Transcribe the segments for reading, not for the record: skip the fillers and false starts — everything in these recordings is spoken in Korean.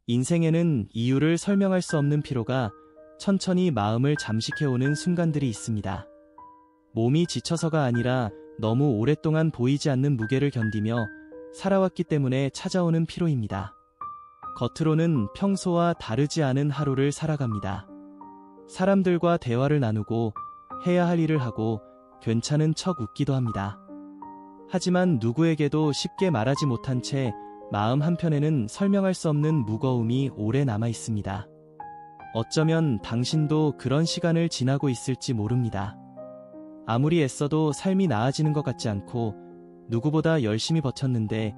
인생에는 이유를 설명할 수 없는 피로가 천천히 마음을 잠식해오는 순간들이 있습니다. 몸이 지쳐서가 아니라 너무 오랫동안 보이지 않는 무게를 견디며 살아왔기 때문에 찾아오는 피로입니다. 겉으로는 평소와 다르지 않은 하루를 살아갑니다. 사람들과 대화를 나누고 해야 할 일을 하고 괜찮은 척 웃기도 합니다. 하지만 누구에게도 쉽게 말하지 못한 채 마음 한편에는 설명할 수 없는 무거움이 오래 남아 있습니다. 어쩌면 당신도 그런 시간을 지나고 있을지 모릅니다. 아무리 애써도 삶이 나아지는 것 같지 않고 누구보다 열심히 버텼는데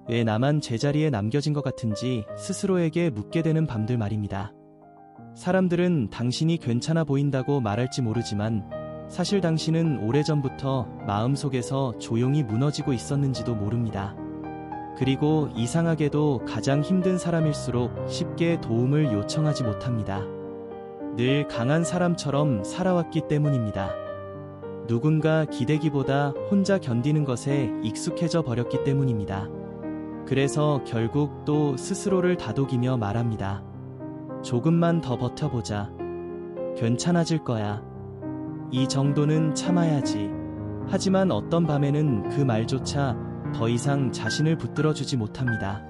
왜 나만 제자리에 남겨진 것 같은지 스스로에게 묻게 되는 밤들 말입니다. 사람들은 당신이 괜찮아 보인다고 말할지 모르지만 사실 당신은 오래전부터 마음속에서 조용히 무너지고 있었는지도 모릅니다. 그리고 이상하게도 가장 힘든 사람일수록 쉽게 도움을 요청하지 못합니다. 늘 강한 사람처럼 살아왔기 때문입니다. 누군가 기대기보다 혼자 견디는 것에 익숙해져 버렸기 때문입니다. 그래서 결국 또 스스로를 다독이며 말합니다. 조금만 더 버텨보자. 괜찮아질 거야. 이 정도는 참아야지. 하지만 어떤 밤에는 그 말조차 더 이상 자신을 붙들어주지 못합니다.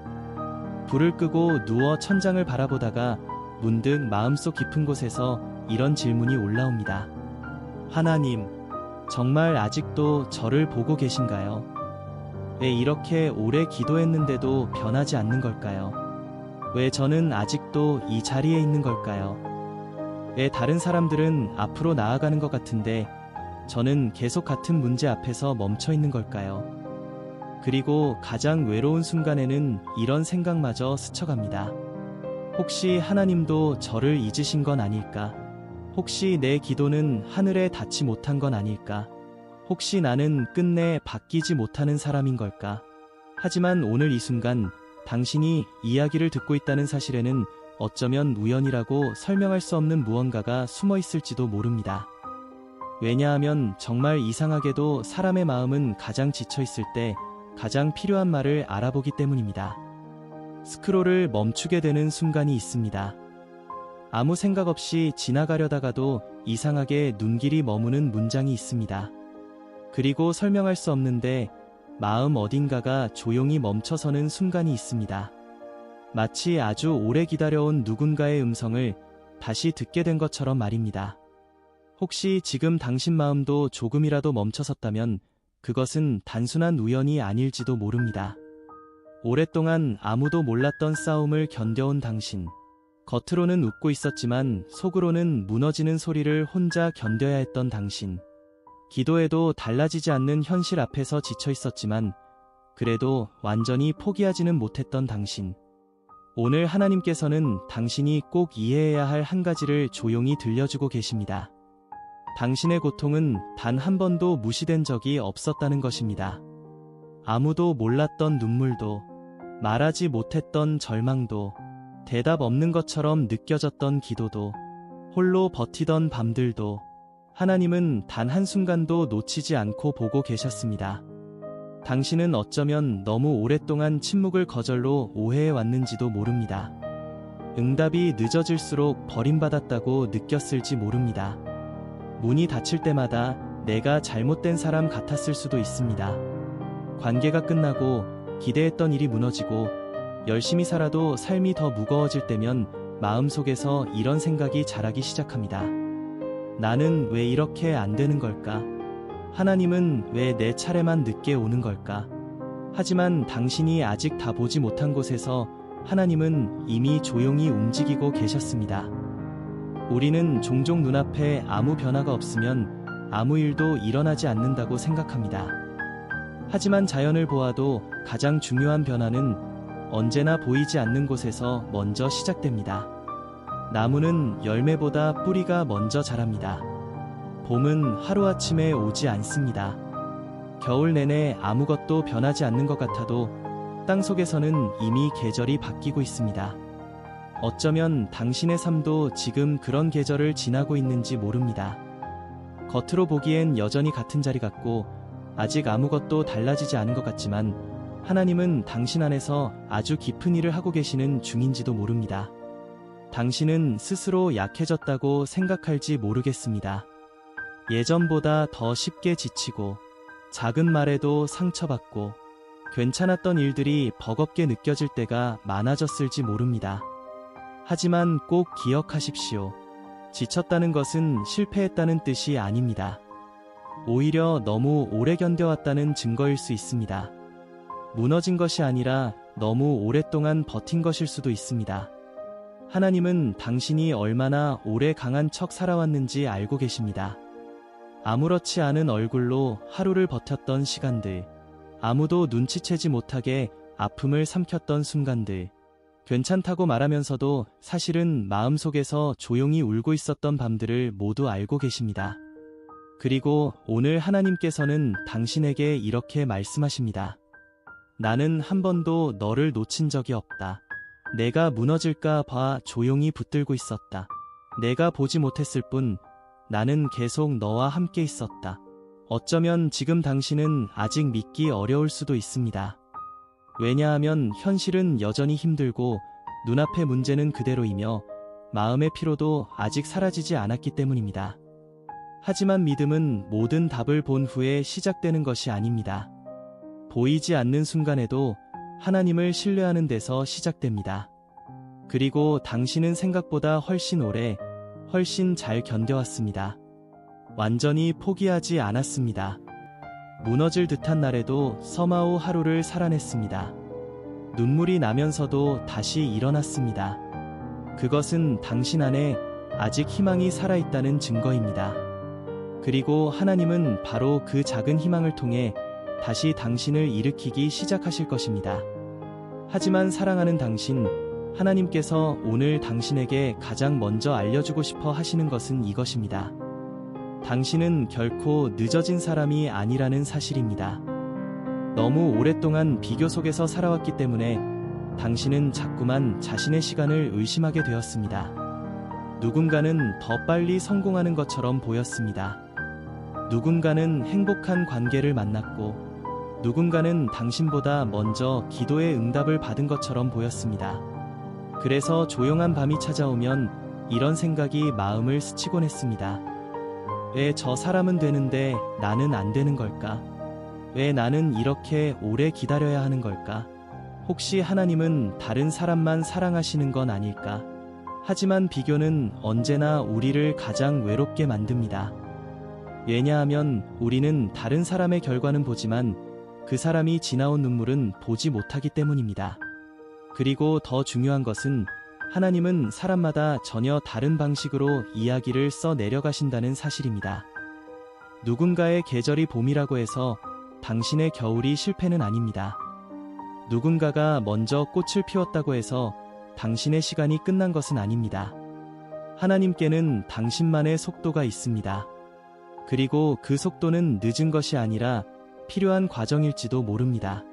불을 끄고 누워 천장을 바라보다가 문득 마음속 깊은 곳에서 이런 질문이 올라옵니다. 하나님, 정말 아직도 저를 보고 계신가요? 왜 이렇게 오래 기도했는데도 변하지 않는 걸까요? 왜 저는 아직도 이 자리에 있는 걸까요? 왜 다른 사람들은 앞으로 나아가는 것 같은데 저는 계속 같은 문제 앞에서 멈춰 있는 걸까요? 그리고 가장 외로운 순간에는 이런 생각마저 스쳐갑니다. 혹시 하나님도 저를 잊으신 건 아닐까? 혹시 내 기도는 하늘에 닿지 못한 건 아닐까? 혹시 나는 끝내 바뀌지 못하는 사람인 걸까? 하지만 오늘 이 순간 당신이 이야기를 듣고 있다는 사실에는 어쩌면 우연이라고 설명할 수 없는 무언가가 숨어 있을지도 모릅니다. 왜냐하면 정말 이상하게도 사람의 마음은 가장 지쳐 있을 때 가장 필요한 말을 알아보기 때문입니다. 스크롤을 멈추게 되는 순간이 있습니다. 아무 생각 없이 지나가려다가도 이상하게 눈길이 머무는 문장이 있습니다. 그리고 설명할 수 없는데 마음 어딘가가 조용히 멈춰서는 순간이 있습니다. 마치 아주 오래 기다려온 누군가의 음성을 다시 듣게 된 것처럼 말입니다. 혹시 지금 당신 마음도 조금이라도 멈춰섰다면 그것은 단순한 우연이 아닐지도 모릅니다. 오랫동안 아무도 몰랐던 싸움을 견뎌온 당신. 겉으로는 웃고 있었지만 속으로는 무너지는 소리를 혼자 견뎌야 했던 당신. 기도해도 달라지지 않는 현실 앞에서 지쳐 있었지만 그래도 완전히 포기하지는 못했던 당신. 오늘 하나님께서는 당신이 꼭 이해해야 할 한 가지를 조용히 들려주고 계십니다. 당신의 고통은 단 한 번도 무시된 적이 없었다는 것입니다. 아무도 몰랐던 눈물도, 말하지 못했던 절망도, 대답 없는 것처럼 느껴졌던 기도도, 홀로 버티던 밤들도 하나님은 단 한순간도 놓치지 않고 보고 계셨습니다. 당신은 어쩌면 너무 오랫동안 침묵을 거절로 오해해왔는지도 모릅니다. 응답이 늦어질수록 버림받았다고 느꼈을지 모릅니다. 문이 닫힐 때마다 내가 잘못된 사람 같았을 수도 있습니다. 관계가 끝나고 기대했던 일이 무너지고 열심히 살아도 삶이 더 무거워질 때면 마음속에서 이런 생각이 자라기 시작합니다. 나는 왜 이렇게 안 되는 걸까? 하나님은 왜 내 차례만 늦게 오는 걸까? 하지만 당신이 아직 다 보지 못한 곳에서 하나님은 이미 조용히 움직이고 계셨습니다. 우리는 종종 눈앞에 아무 변화가 없으면 아무 일도 일어나지 않는다고 생각합니다. 하지만 자연을 보아도 가장 중요한 변화는 언제나 보이지 않는 곳에서 먼저 시작됩니다. 나무는 열매보다 뿌리가 먼저 자랍니다. 봄은 하루아침에 오지 않습니다. 겨울 내내 아무것도 변하지 않는 것 같아도 땅속에서는 이미 계절이 바뀌고 있습니다. 어쩌면 당신의 삶도 지금 그런 계절을 지나고 있는지 모릅니다. 겉으로 보기엔 여전히 같은 자리 같고 아직 아무것도 달라지지 않은 것 같지만 하나님은 당신 안에서 아주 깊은 일을 하고 계시는 중인지도 모릅니다. 당신은 스스로 약해졌다고 생각할지 모르겠습니다. 예전보다 더 쉽게 지치고 작은 말에도 상처받고 괜찮았던 일들이 버겁게 느껴질 때가 많아졌을지 모릅니다. 하지만 꼭 기억하십시오. 지쳤다는 것은 실패했다는 뜻이 아닙니다. 오히려 너무 오래 견뎌왔다는 증거일 수 있습니다. 무너진 것이 아니라 너무 오랫동안 버틴 것일 수도 있습니다. 하나님은 당신이 얼마나 오래 강한 척 살아왔는지 알고 계십니다. 아무렇지 않은 얼굴로 하루를 버텼던 시간들, 아무도 눈치채지 못하게 아픔을 삼켰던 순간들, 괜찮다고 말하면서도 사실은 마음속에서 조용히 울고 있었던 밤들을 모두 알고 계십니다. 그리고 오늘 하나님께서는 당신에게 이렇게 말씀하십니다. 나는 한 번도 너를 놓친 적이 없다. 내가 무너질까 봐 조용히 붙들고 있었다. 내가 보지 못했을 뿐 나는 계속 너와 함께 있었다. 어쩌면 지금 당신은 아직 믿기 어려울 수도 있습니다. 왜냐하면 현실은 여전히 힘들고 눈앞의 문제는 그대로이며 마음의 피로도 아직 사라지지 않았기 때문입니다. 하지만 믿음은 모든 답을 본 후에 시작되는 것이 아닙니다. 보이지 않는 순간에도 하나님을 신뢰하는 데서 시작됩니다. 그리고 당신은 생각보다 훨씬 오래, 훨씬 잘 견뎌왔습니다. 완전히 포기하지 않았습니다. 무너질 듯한 날에도 서마오 하루를 살아냈습니다. 눈물이 나면서도 다시 일어났습니다. 그것은 당신 안에 아직 희망이 살아있다는 증거입니다. 그리고 하나님은 바로 그 작은 희망을 통해 다시 당신을 일으키기 시작하실 것입니다. 하지만 사랑하는 당신, 하나님께서 오늘 당신에게 가장 먼저 알려주고 싶어 하시는 것은 이것입니다. 당신은 결코 늦어진 사람이 아니라는 사실입니다. 너무 오랫동안 비교 속에서 살아왔기 때문에 당신은 자꾸만 자신의 시간을 의심하게 되었습니다. 누군가는 더 빨리 성공하는 것처럼 보였습니다. 누군가는 행복한 관계를 만났고 누군가는 당신보다 먼저 기도의 응답을 받은 것처럼 보였습니다. 그래서 조용한 밤이 찾아오면 이런 생각이 마음을 스치곤 했습니다. 왜 저 사람은 되는데 나는 안 되는 걸까? 왜 나는 이렇게 오래 기다려야 하는 걸까? 혹시 하나님은 다른 사람만 사랑하시는 건 아닐까? 하지만 비교는 언제나 우리를 가장 외롭게 만듭니다. 왜냐하면 우리는 다른 사람의 결과는 보지만 그 사람이 지나온 눈물은 보지 못하기 때문입니다. 그리고 더 중요한 것은 하나님은 사람마다 전혀 다른 방식으로 이야기를 써 내려가신다는 사실입니다. 누군가의 계절이 봄이라고 해서 당신의 겨울이 실패는 아닙니다. 누군가가 먼저 꽃을 피웠다고 해서 당신의 시간이 끝난 것은 아닙니다. 하나님께는 당신만의 속도가 있습니다. 그리고 그 속도는 늦은 것이 아니라 필요한 과정일지도 모릅니다.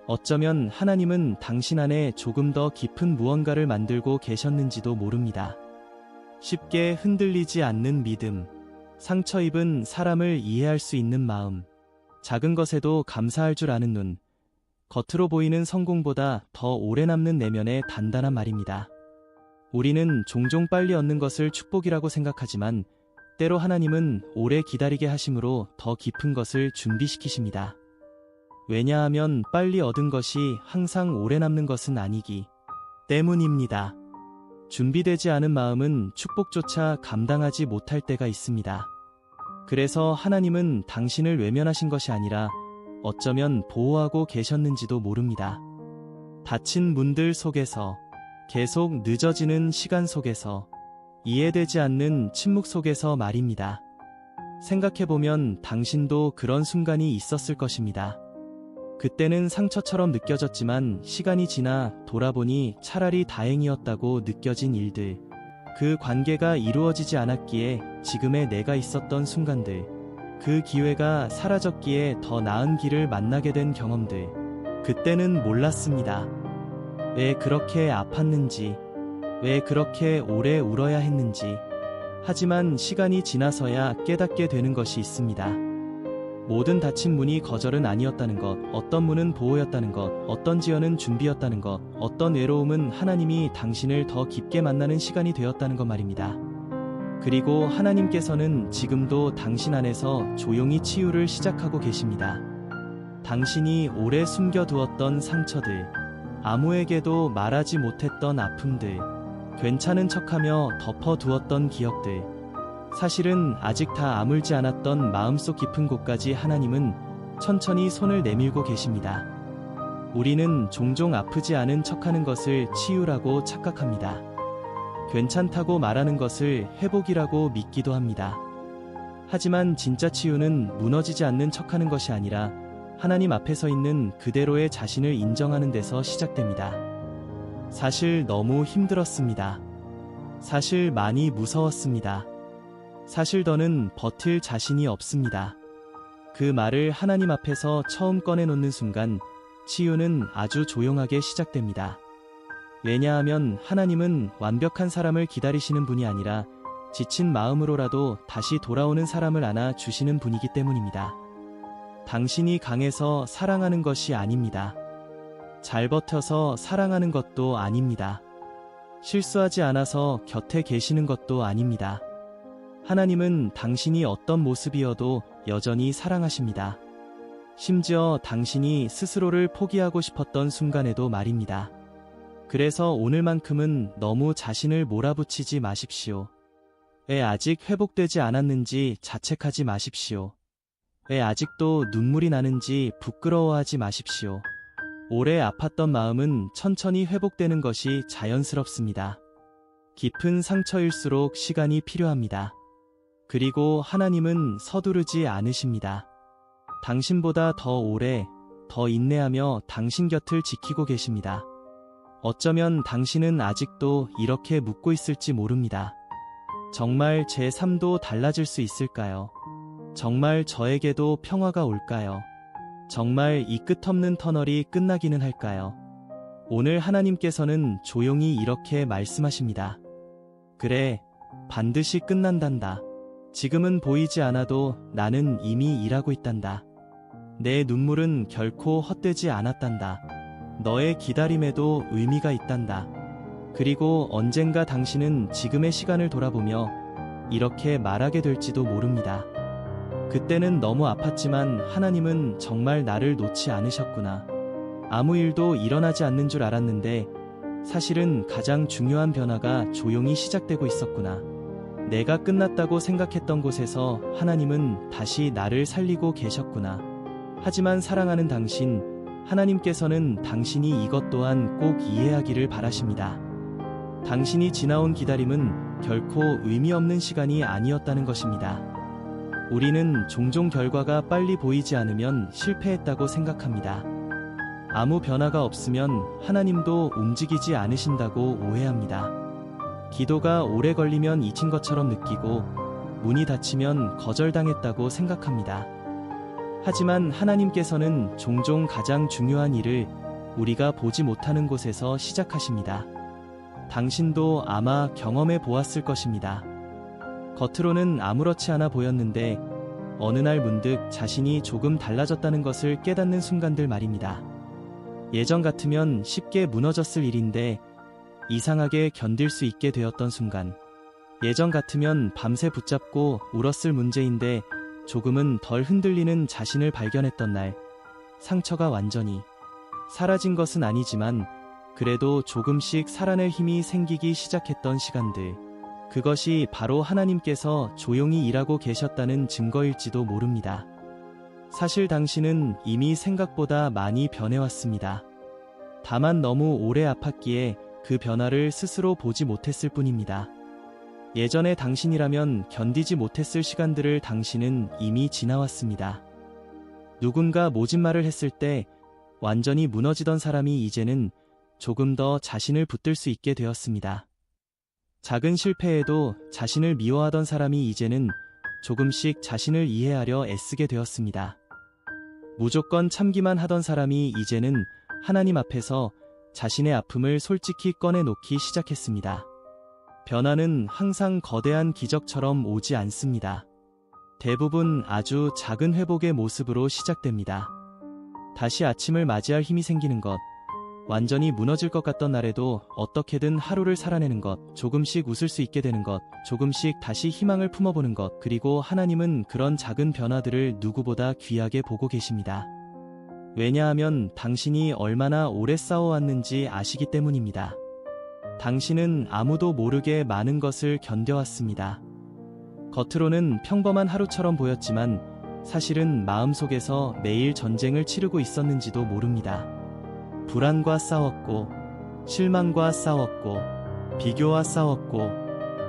어쩌면 하나님은 당신 안에 조금 더 깊은 무언가를 만들고 계셨는지도 모릅니다. 쉽게 흔들리지 않는 믿음, 상처 입은 사람을 이해할 수 있는 마음, 작은 것에도 감사할 줄 아는 눈, 겉으로 보이는 성공보다 더 오래 남는 내면의 단단한 말입니다. 우리는 종종 빨리 얻는 것을 축복이라고 생각하지만 때로 하나님은 오래 기다리게 하심으로 더 깊은 것을 준비시키십니다. 왜냐하면 빨리 얻은 것이 항상 오래 남는 것은 아니기 때문입니다. 준비되지 않은 마음은 축복조차 감당하지 못할 때가 있습니다. 그래서 하나님은 당신을 외면하신 것이 아니라 어쩌면 보호하고 계셨는지도 모릅니다. 닫힌 문들 속에서, 계속 늦어지는 시간 속에서, 이해되지 않는 침묵 속에서 말입니다. 생각해보면 당신도 그런 순간이 있었을 것입니다. 그때는 상처처럼 느껴졌지만 시간이 지나 돌아보니 차라리 다행이었다고 느껴진 일들, 그 관계가 이루어지지 않았기에 지금의 내가 있었던 순간들, 그 기회가 사라졌기에 더 나은 길을 만나게 된 경험들, 그때는 몰랐습니다. 왜 그렇게 아팠는지, 왜 그렇게 오래 울어야 했는지. 하지만 시간이 지나서야 깨닫게 되는 것이 있습니다. 모든 닫힌 문이 거절은 아니었다는 것, 어떤 문은 보호였다는 것, 어떤 지연은 준비였다는 것, 어떤 외로움은 하나님이 당신을 더 깊게 만나는 시간이 되었다는 것 말입니다. 그리고 하나님께서는 지금도 당신 안에서 조용히 치유를 시작하고 계십니다. 당신이 오래 숨겨두었던 상처들, 아무에게도 말하지 못했던 아픔들, 괜찮은 척하며 덮어두었던 기억들, 사실은 아직 다 아물지 않았던 마음속 깊은 곳까지 하나님은 천천히 손을 내밀고 계십니다. 우리는 종종 아프지 않은 척하는 것을 치유라고 착각합니다. 괜찮다고 말하는 것을 회복이라고 믿기도 합니다. 하지만 진짜 치유는 무너지지 않는 척하는 것이 아니라 하나님 앞에 서 있는 그대로의 자신을 인정하는 데서 시작됩니다. 사실 너무 힘들었습니다. 사실 많이 무서웠습니다. 사실 더는 버틸 자신이 없습니다. 그 말을 하나님 앞에서 처음 꺼내놓는 순간 치유는 아주 조용하게 시작됩니다. 왜냐하면 하나님은 완벽한 사람을 기다리시는 분이 아니라 지친 마음으로라도 다시 돌아오는 사람을 안아 주시는 분이기 때문입니다. 당신이 강해서 사랑하는 것이 아닙니다. 잘 버텨서 사랑하는 것도 아닙니다. 실수하지 않아서 곁에 계시는 것도 아닙니다. 하나님은 당신이 어떤 모습이어도 여전히 사랑하십니다. 심지어 당신이 스스로를 포기하고 싶었던 순간에도 말입니다. 그래서 오늘만큼은 너무 자신을 몰아붙이지 마십시오. 왜 아직 회복되지 않았는지 자책하지 마십시오. 왜 아직도 눈물이 나는지 부끄러워하지 마십시오. 오래 아팠던 마음은 천천히 회복되는 것이 자연스럽습니다. 깊은 상처일수록 시간이 필요합니다. 그리고 하나님은 서두르지 않으십니다. 당신보다 더 오래, 더 인내하며 당신 곁을 지키고 계십니다. 어쩌면 당신은 아직도 이렇게 묻고 있을지 모릅니다. 정말 제 삶도 달라질 수 있을까요? 정말 저에게도 평화가 올까요? 정말 이 끝없는 터널이 끝나기는 할까요? 오늘 하나님께서는 조용히 이렇게 말씀하십니다. 그래, 반드시 끝난단다. 지금은 보이지 않아도 나는 이미 일하고 있단다. 내 눈물은 결코 헛되지 않았단다. 너의 기다림에도 의미가 있단다. 그리고 언젠가 당신은 지금의 시간을 돌아보며 이렇게 말하게 될지도 모릅니다. 그때는 너무 아팠지만 하나님은 정말 나를 놓지 않으셨구나. 아무 일도 일어나지 않는 줄 알았는데 사실은 가장 중요한 변화가 조용히 시작되고 있었구나. 내가 끝났다고 생각했던 곳에서 하나님은 다시 나를 살리고 계셨구나. 하지만 사랑하는 당신, 하나님께서는 당신이 이것 또한 꼭 이해하기를 바라십니다. 당신이 지나온 기다림은 결코 의미 없는 시간이 아니었다는 것입니다. 우리는 종종 결과가 빨리 보이지 않으면 실패했다고 생각합니다. 아무 변화가 없으면 하나님도 움직이지 않으신다고 오해합니다. 기도가 오래 걸리면 잊힌 것처럼 느끼고 문이 닫히면 거절당했다고 생각합니다. 하지만 하나님께서는 종종 가장 중요한 일을 우리가 보지 못하는 곳에서 시작하십니다. 당신도 아마 경험해 보았을 것입니다. 겉으로는 아무렇지 않아 보였는데 어느 날 문득 자신이 조금 달라졌다는 것을 깨닫는 순간들 말입니다. 예전 같으면 쉽게 무너졌을 일인데 이상하게 견딜 수 있게 되었던 순간, 예전 같으면 밤새 붙잡고 울었을 문제인데 조금은 덜 흔들리는 자신을 발견했던 날, 상처가 완전히 사라진 것은 아니지만 그래도 조금씩 살아낼 힘이 생기기 시작했던 시간들, 그것이 바로 하나님께서 조용히 일하고 계셨다는 증거일지도 모릅니다. 사실 당신은 이미 생각보다 많이 변해왔습니다. 다만 너무 오래 아팠기에 그 변화를 스스로 보지 못했을 뿐입니다. 예전의 당신이라면 견디지 못했을 시간들을 당신은 이미 지나왔습니다. 누군가 모진 말을 했을 때 완전히 무너지던 사람이 이제는 조금 더 자신을 붙들 수 있게 되었습니다. 작은 실패에도 자신을 미워하던 사람이 이제는 조금씩 자신을 이해하려 애쓰게 되었습니다. 무조건 참기만 하던 사람이 이제는 하나님 앞에서 자신의 아픔을 솔직히 꺼내놓기 시작했습니다. 변화는 항상 거대한 기적처럼 오지 않습니다. 대부분 아주 작은 회복의 모습으로 시작됩니다. 다시 아침을 맞이할 힘이 생기는 것, 완전히 무너질 것 같던 날에도 어떻게든 하루를 살아내는 것, 조금씩 웃을 수 있게 되는 것, 조금씩 다시 희망을 품어보는 것, 그리고 하나님은 그런 작은 변화들을 누구보다 귀하게 보고 계십니다. 왜냐하면 당신이 얼마나 오래 싸워왔는지 아시기 때문입니다. 당신은 아무도 모르게 많은 것을 견뎌왔습니다. 겉으로는 평범한 하루처럼 보였지만 사실은 마음속에서 매일 전쟁을 치르고 있었는지도 모릅니다. 불안과 싸웠고, 실망과 싸웠고, 비교와 싸웠고,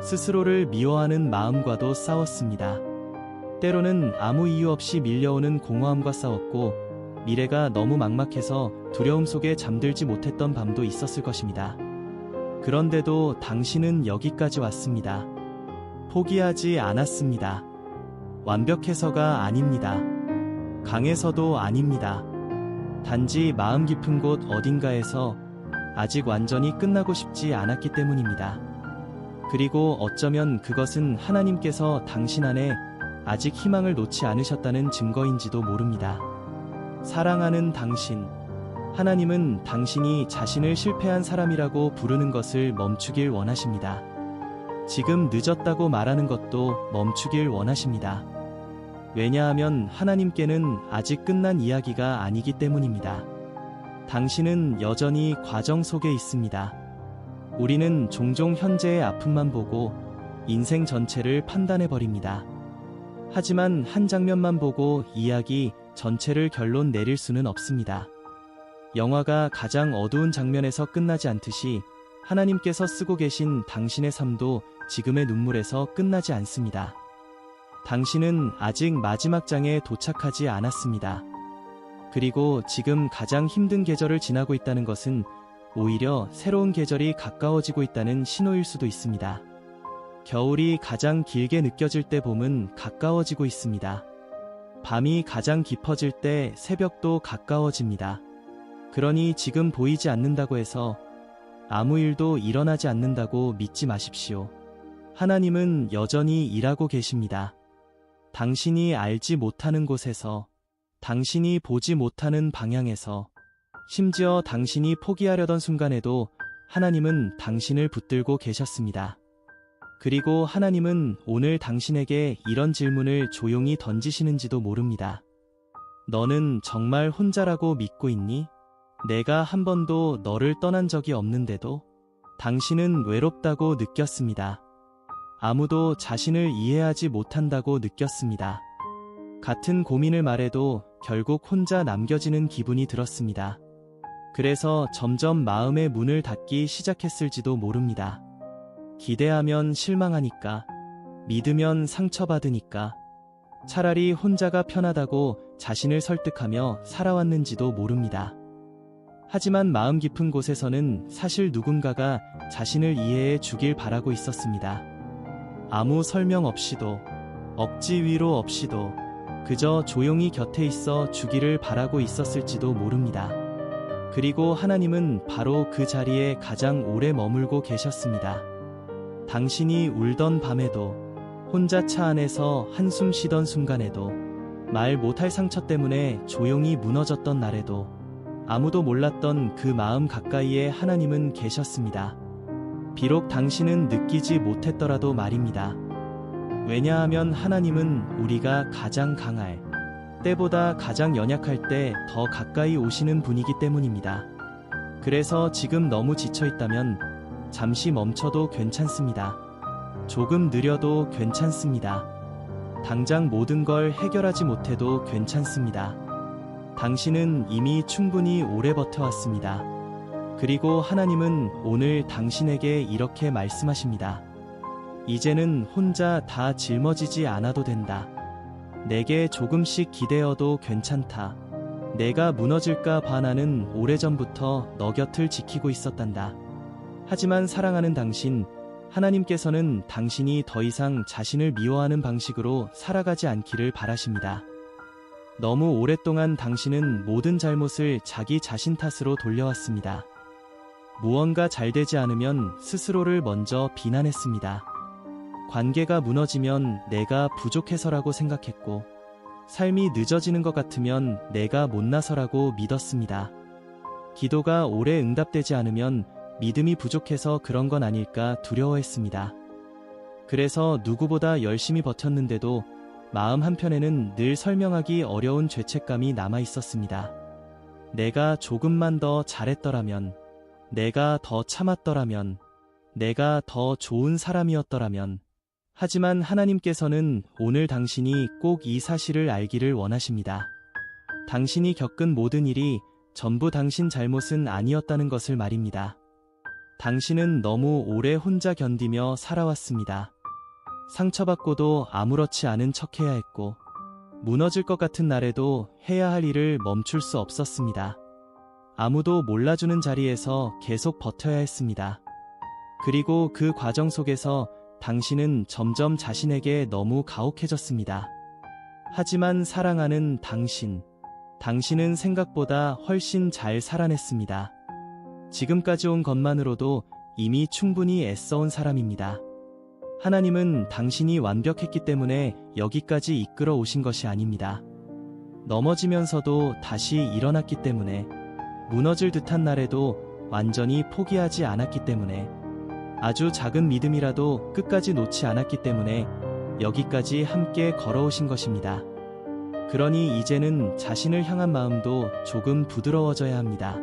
스스로를 미워하는 마음과도 싸웠습니다. 때로는 아무 이유 없이 밀려오는 공허함과 싸웠고, 미래가 너무 막막해서 두려움 속에 잠들지 못했던 밤도 있었을 것입니다. 그런데도 당신은 여기까지 왔습니다. 포기하지 않았습니다. 완벽해서가 아닙니다. 강해서도 아닙니다. 단지 마음 깊은 곳 어딘가에서 아직 완전히 끝나고 싶지 않았기 때문입니다. 그리고 어쩌면 그것은 하나님께서 당신 안에 아직 희망을 놓지 않으셨다는 증거인지도 모릅니다. 사랑하는 당신, 하나님은 당신이 자신을 실패한 사람이라고 부르는 것을 멈추길 원하십니다. 지금 늦었다고 말하는 것도 멈추길 원하십니다. 왜냐하면 하나님께는 아직 끝난 이야기가 아니기 때문입니다. 당신은 여전히 과정 속에 있습니다. 우리는 종종 현재의 아픔만 보고 인생 전체를 판단해버립니다. 하지만 한 장면만 보고 이야기 전체를 결론 내릴 수는 없습니다. 영화가 가장 어두운 장면에서 끝나지 않듯이 하나님께서 쓰고 계신 당신의 삶도 지금의 눈물에서 끝나지 않습니다. 당신은 아직 마지막 장에 도착하지 않았습니다. 그리고 지금 가장 힘든 계절을 지나고 있다는 것은 오히려 새로운 계절이 가까워지고 있다는 신호일 수도 있습니다. 겨울이 가장 길게 느껴질 때 봄은 가까워지고 있습니다. 밤이 가장 깊어질 때 새벽도 가까워집니다. 그러니 지금 보이지 않는다고 해서 아무 일도 일어나지 않는다고 믿지 마십시오. 하나님은 여전히 일하고 계십니다. 당신이 알지 못하는 곳에서, 당신이 보지 못하는 방향에서, 심지어 당신이 포기하려던 순간에도 하나님은 당신을 붙들고 계셨습니다. 그리고 하나님은 오늘 당신에게 이런 질문을 조용히 던지시는지도 모릅니다. 너는 정말 혼자라고 믿고 있니? 내가 한 번도 너를 떠난 적이 없는데도 당신은 외롭다고 느꼈습니다. 아무도 자신을 이해하지 못한다고 느꼈습니다. 같은 고민을 말해도 결국 혼자 남겨지는 기분이 들었습니다. 그래서 점점 마음의 문을 닫기 시작했을지도 모릅니다. 기대하면 실망하니까, 믿으면 상처받으니까, 차라리 혼자가 편하다고 자신을 설득하며 살아왔는지도 모릅니다. 하지만 마음 깊은 곳에서는 사실 누군가가 자신을 이해해 주길 바라고 있었습니다. 아무 설명 없이도, 억지 위로 없이도 그저 조용히 곁에 있어 주기를 바라고 있었을지도 모릅니다. 그리고 하나님은 바로 그 자리에 가장 오래 머물고 계셨습니다. 당신이 울던 밤에도, 혼자 차 안에서 한숨 쉬던 순간에도, 말 못할 상처 때문에 조용히 무너졌던 날에도, 아무도 몰랐던 그 마음 가까이에 하나님은 계셨습니다. 비록 당신은 느끼지 못했더라도 말입니다. 왜냐하면 하나님은 우리가 가장 강할 때보다 가장 연약할 때 더 가까이 오시는 분이기 때문입니다. 그래서 지금 너무 지쳐있다면 잠시 멈춰도 괜찮습니다. 조금 느려도 괜찮습니다. 당장 모든 걸 해결하지 못해도 괜찮습니다. 당신은 이미 충분히 오래 버텨왔습니다. 그리고 하나님은 오늘 당신에게 이렇게 말씀하십니다. 이제는 혼자 다 짊어지지 않아도 된다. 내게 조금씩 기대어도 괜찮다. 내가 무너질까 봐 나는 오래전부터 너 곁을 지키고 있었단다. 하지만 사랑하는 당신, 하나님께서는 당신이 더 이상 자신을 미워하는 방식으로 살아가지 않기를 바라십니다. 너무 오랫동안 당신은 모든 잘못을 자기 자신 탓으로 돌려왔습니다. 무언가 잘 되지 않으면 스스로를 먼저 비난했습니다. 관계가 무너지면 내가 부족해서라고 생각했고, 삶이 늦어지는 것 같으면 내가 못나서라고 믿었습니다. 기도가 오래 응답되지 않으면 믿음이 부족해서 그런 건 아닐까 두려워했습니다. 그래서 누구보다 열심히 버텼는데도 마음 한편에는 늘 설명하기 어려운 죄책감이 남아 있었습니다. 내가 조금만 더 잘했더라면, 내가 더 참았더라면, 내가 더 좋은 사람이었더라면. 하지만 하나님께서는 오늘 당신이 꼭 이 사실을 알기를 원하십니다. 당신이 겪은 모든 일이 전부 당신 잘못은 아니었다는 것을 말입니다. 당신은 너무 오래 혼자 견디며 살아왔습니다. 상처받고도 아무렇지 않은 척해야 했고, 무너질 것 같은 날에도 해야 할 일을 멈출 수 없었습니다. 아무도 몰라주는 자리에서 계속 버텨야 했습니다. 그리고 그 과정 속에서 당신은 점점 자신에게 너무 가혹해졌습니다. 하지만 사랑하는 당신은 생각보다 훨씬 잘 살아냈습니다. 지금까지 온 것만으로도 이미 충분히 애써온 사람입니다. 하나님은 당신이 완벽했기 때문에 여기까지 이끌어 오신 것이 아닙니다. 넘어지면서도 다시 일어났기 때문에, 무너질 듯한 날에도 완전히 포기하지 않았기 때문에, 아주 작은 믿음이라도 끝까지 놓지 않았기 때문에 여기까지 함께 걸어오신 것입니다. 그러니 이제는 자신을 향한 마음도 조금 부드러워져야 합니다.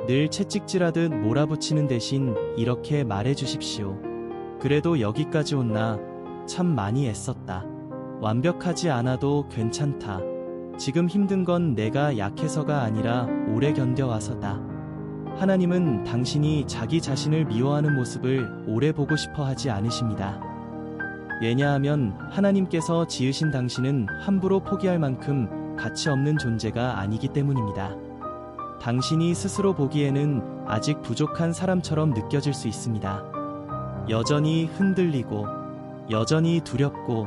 늘 채찍질하듯 몰아붙이는 대신 이렇게 말해주십시오. 그래도 여기까지 온 나 참 많이 애썼다. 완벽하지 않아도 괜찮다. 지금 힘든 건 내가 약해서가 아니라 오래 견뎌와서다. 하나님은 당신이 자기 자신을 미워하는 모습을 오래 보고 싶어 하지 않으십니다. 왜냐하면 하나님께서 지으신 당신은 함부로 포기할 만큼 가치 없는 존재가 아니기 때문입니다. 당신이 스스로 보기에는 아직 부족한 사람처럼 느껴질 수 있습니다. 여전히 흔들리고, 여전히 두렵고,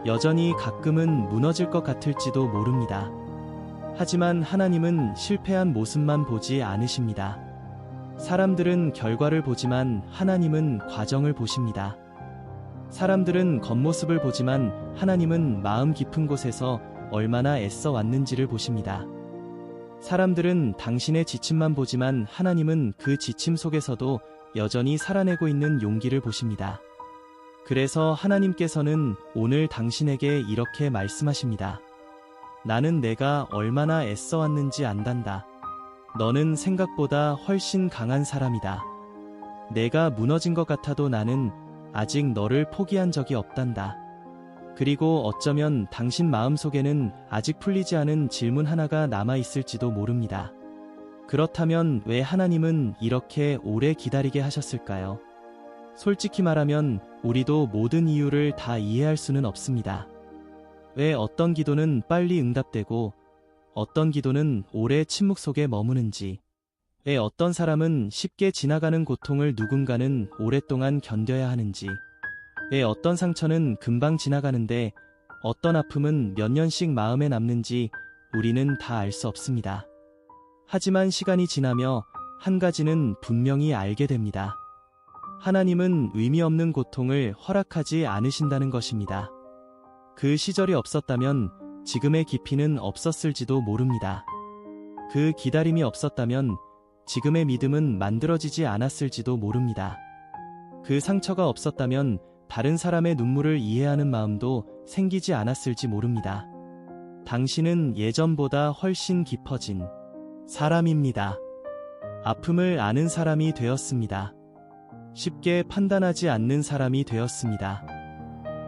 여전히 가끔은 무너질 것 같을지도 모릅니다. 하지만 하나님은 실패한 모습만 보지 않으십니다. 사람들은 결과를 보지만 하나님은 과정을 보십니다. 사람들은 겉모습을 보지만 하나님은 마음 깊은 곳에서 얼마나 애써 왔는지를 보십니다. 사람들은 당신의 지침만 보지만 하나님은 그 지침 속에서도 여전히 살아내고 있는 용기를 보십니다. 그래서 하나님께서는 오늘 당신에게 이렇게 말씀하십니다. 나는 내가 얼마나 애써 왔는지 안단다. 너는 생각보다 훨씬 강한 사람이다. 내가 무너진 것 같아도 나는 아직 너를 포기한 적이 없단다. 그리고 어쩌면 당신 마음속에는 아직 풀리지 않은 질문 하나가 남아있을지도 모릅니다. 그렇다면 왜 하나님은 이렇게 오래 기다리게 하셨을까요? 솔직히 말하면 우리도 모든 이유를 다 이해할 수는 없습니다. 왜 어떤 기도는 빨리 응답되고 어떤 기도는 오래 침묵 속에 머무는지, 왜 어떤 사람은 쉽게 지나가는 고통을 누군가는 오랫동안 견뎌야 하는지, 왜 어떤 상처는 금방 지나가는데 어떤 아픔은 몇 년씩 마음에 남는지 우리는 다 알 수 없습니다. 하지만 시간이 지나며 한 가지는 분명히 알게 됩니다. 하나님은 의미 없는 고통을 허락하지 않으신다는 것입니다. 그 시절이 없었다면 지금의 깊이는 없었을지도 모릅니다. 그 기다림이 없었다면 지금의 믿음은 만들어지지 않았을지도 모릅니다. 그 상처가 없었다면 다른 사람의 눈물을 이해하는 마음도 생기지 않았을지 모릅니다. 당신은 예전보다 훨씬 깊어진 사람입니다. 아픔을 아는 사람이 되었습니다. 쉽게 판단하지 않는 사람이 되었습니다.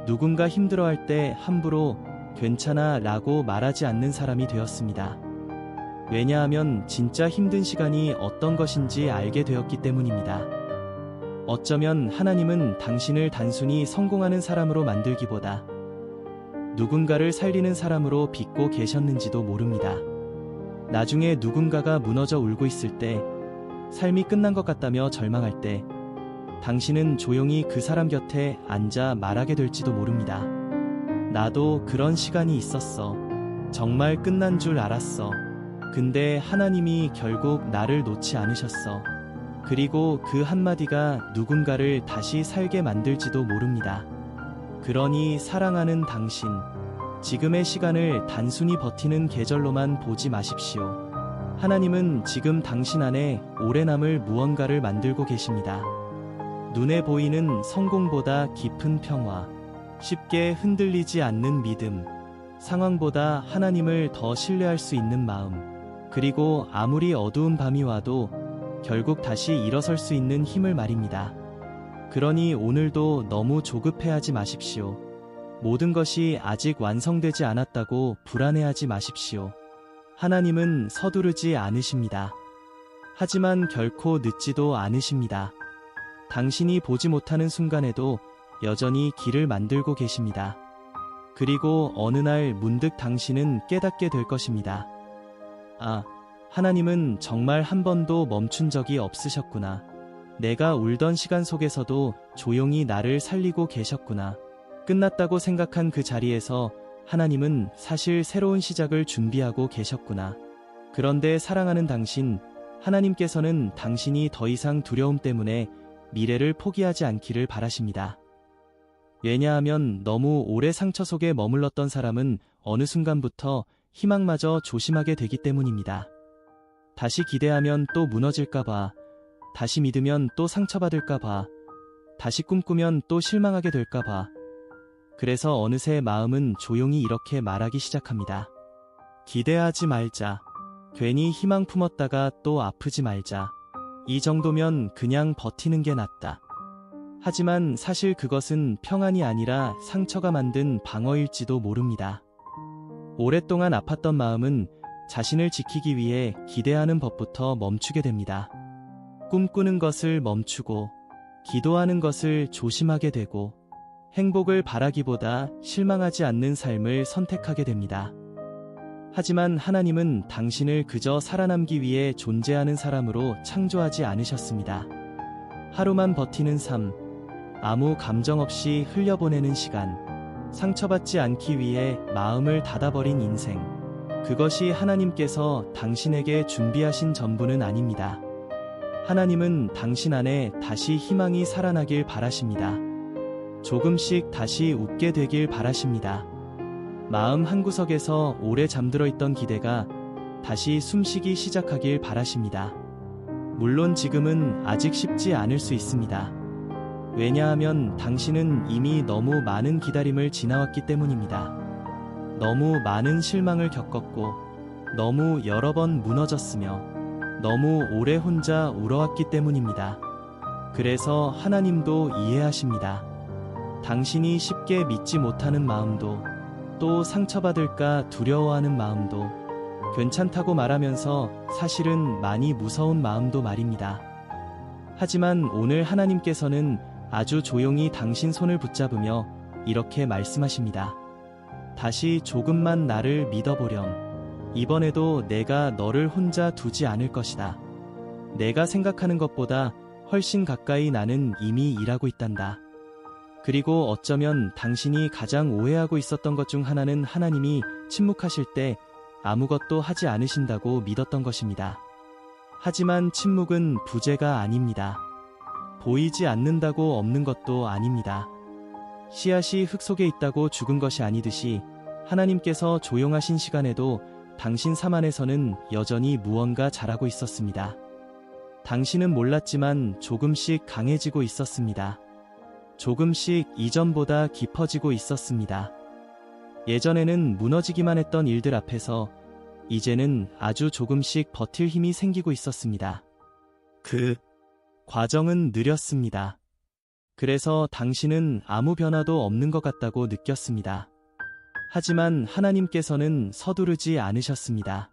누군가 힘들어할 때 함부로 괜찮아 라고 말하지 않는 사람이 되었습니다. 왜냐하면 진짜 힘든 시간이 어떤 것인지 알게 되었기 때문입니다. 어쩌면 하나님은 당신을 단순히 성공하는 사람으로 만들기보다 누군가를 살리는 사람으로 빚고 계셨는지도 모릅니다. 나중에 누군가가 무너져 울고 있을 때, 삶이 끝난 것 같다며 절망할 때, 당신은 조용히 그 사람 곁에 앉아 말하게 될지도 모릅니다. 나도 그런 시간이 있었어. 정말 끝난 줄 알았어. 근데 하나님이 결국 나를 놓지 않으셨어. 그리고 그 한마디가 누군가를 다시 살게 만들지도 모릅니다. 그러니 사랑하는 당신, 지금의 시간을 단순히 버티는 계절로만 보지 마십시오. 하나님은 지금 당신 안에 오래 남을 무언가를 만들고 계십니다. 눈에 보이는 성공보다 깊은 평화, 쉽게 흔들리지 않는 믿음, 상황보다 하나님을 더 신뢰할 수 있는 마음, 그리고 아무리 어두운 밤이 와도 결국 다시 일어설 수 있는 힘을 말입니다. 그러니 오늘도 너무 조급해하지 마십시오. 모든 것이 아직 완성되지 않았다고 불안해하지 마십시오. 하나님은 서두르지 않으십니다. 하지만 결코 늦지도 않으십니다. 당신이 보지 못하는 순간에도 여전히 길을 만들고 계십니다. 그리고 어느 날 문득 당신은 깨닫게 될 것입니다. 아, 하나님은 정말 한 번도 멈춘 적이 없으셨구나. 내가 울던 시간 속에서도 조용히 나를 살리고 계셨구나. 끝났다고 생각한 그 자리에서 하나님은 사실 새로운 시작을 준비하고 계셨구나. 그런데 사랑하는 당신, 하나님께서는 당신이 더 이상 두려움 때문에 미래를 포기하지 않기를 바라십니다. 왜냐하면 너무 오래 상처 속에 머물렀던 사람은 어느 순간부터 희망마저 조심하게 되기 때문입니다. 다시 기대하면 또 무너질까봐, 다시 믿으면 또 상처받을까봐, 다시 꿈꾸면 또 실망하게 될까봐. 그래서 어느새 마음은 조용히 이렇게 말하기 시작합니다. 기대하지 말자. 괜히 희망 품었다가 또 아프지 말자. 이 정도면 그냥 버티는 게 낫다. 하지만 사실 그것은 평안이 아니라 상처가 만든 방어일지도 모릅니다. 오랫동안 아팠던 마음은 자신을 지키기 위해 기대하는 법부터 멈추게 됩니다. 꿈꾸는 것을 멈추고, 기도하는 것을 조심하게 되고, 행복을 바라기보다 실망하지 않는 삶을 선택하게 됩니다. 하지만 하나님은 당신을 그저 살아남기 위해 존재하는 사람으로 창조하지 않으셨습니다. 하루만 버티는 삶, 아무 감정 없이 흘려보내는 시간, 상처받지 않기 위해 마음을 닫아버린 인생, 그것이 하나님께서 당신에게 준비하신 전부는 아닙니다. 하나님은 당신 안에 다시 희망이 살아나길 바라십니다. 조금씩 다시 웃게 되길 바라십니다. 마음 한구석에서 오래 잠들어 있던 기대가 다시 숨쉬기 시작하길 바라십니다. 물론 지금은 아직 쉽지 않을 수 있습니다. 왜냐하면 당신은 이미 너무 많은 기다림을 지나왔기 때문입니다. 너무 많은 실망을 겪었고, 너무 여러 번 무너졌으며, 너무 오래 혼자 울어왔기 때문입니다. 그래서 하나님도 이해하십니다. 당신이 쉽게 믿지 못하는 마음도, 또 상처받을까 두려워하는 마음도, 괜찮다고 말하면서 사실은 많이 무서운 마음도 말입니다. 하지만 오늘 하나님께서는 아주 조용히 당신 손을 붙잡으며 이렇게 말씀하십니다. 다시 조금만 나를 믿어보렴. 이번에도 내가 너를 혼자 두지 않을 것이다. 내가 생각하는 것보다 훨씬 가까이 나는 이미 일하고 있단다. 그리고 어쩌면 당신이 가장 오해하고 있었던 것 중 하나는 하나님이 침묵하실 때 아무것도 하지 않으신다고 믿었던 것입니다. 하지만 침묵은 부재가 아닙니다. 보이지 않는다고 없는 것도 아닙니다. 씨앗이 흙 속에 있다고 죽은 것이 아니듯이 하나님께서 조용하신 시간에도 당신 삶 안에서는 여전히 무언가 자라고 있었습니다. 당신은 몰랐지만 조금씩 강해지고 있었습니다. 조금씩 이전보다 깊어지고 있었습니다. 예전에는 무너지기만 했던 일들 앞에서 이제는 아주 조금씩 버틸 힘이 생기고 있었습니다. 그 과정은 느렸습니다. 그래서 당신은 아무 변화도 없는 것 같다고 느꼈습니다. 하지만 하나님께서는 서두르지 않으셨습니다.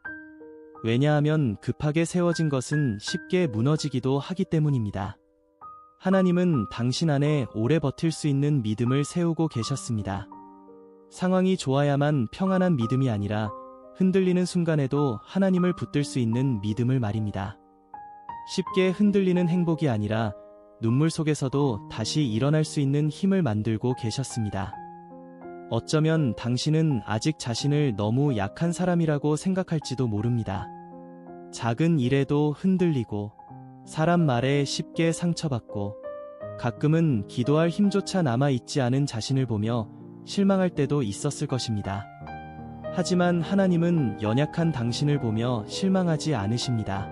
왜냐하면 급하게 세워진 것은 쉽게 무너지기도 하기 때문입니다. 하나님은 당신 안에 오래 버틸 수 있는 믿음을 세우고 계셨습니다. 상황이 좋아야만 평안한 믿음이 아니라 흔들리는 순간에도 하나님을 붙들 수 있는 믿음을 말입니다. 쉽게 흔들리는 행복이 아니라 눈물 속에서도 다시 일어날 수 있는 힘을 만들고 계셨습니다. 어쩌면 당신은 아직 자신을 너무 약한 사람이라고 생각할지도 모릅니다. 작은 일에도 흔들리고, 사람 말에 쉽게 상처받고, 가끔은 기도할 힘조차 남아있지 않은 자신을 보며 실망할 때도 있었을 것입니다. 하지만 하나님은 연약한 당신을 보며 실망하지 않으십니다.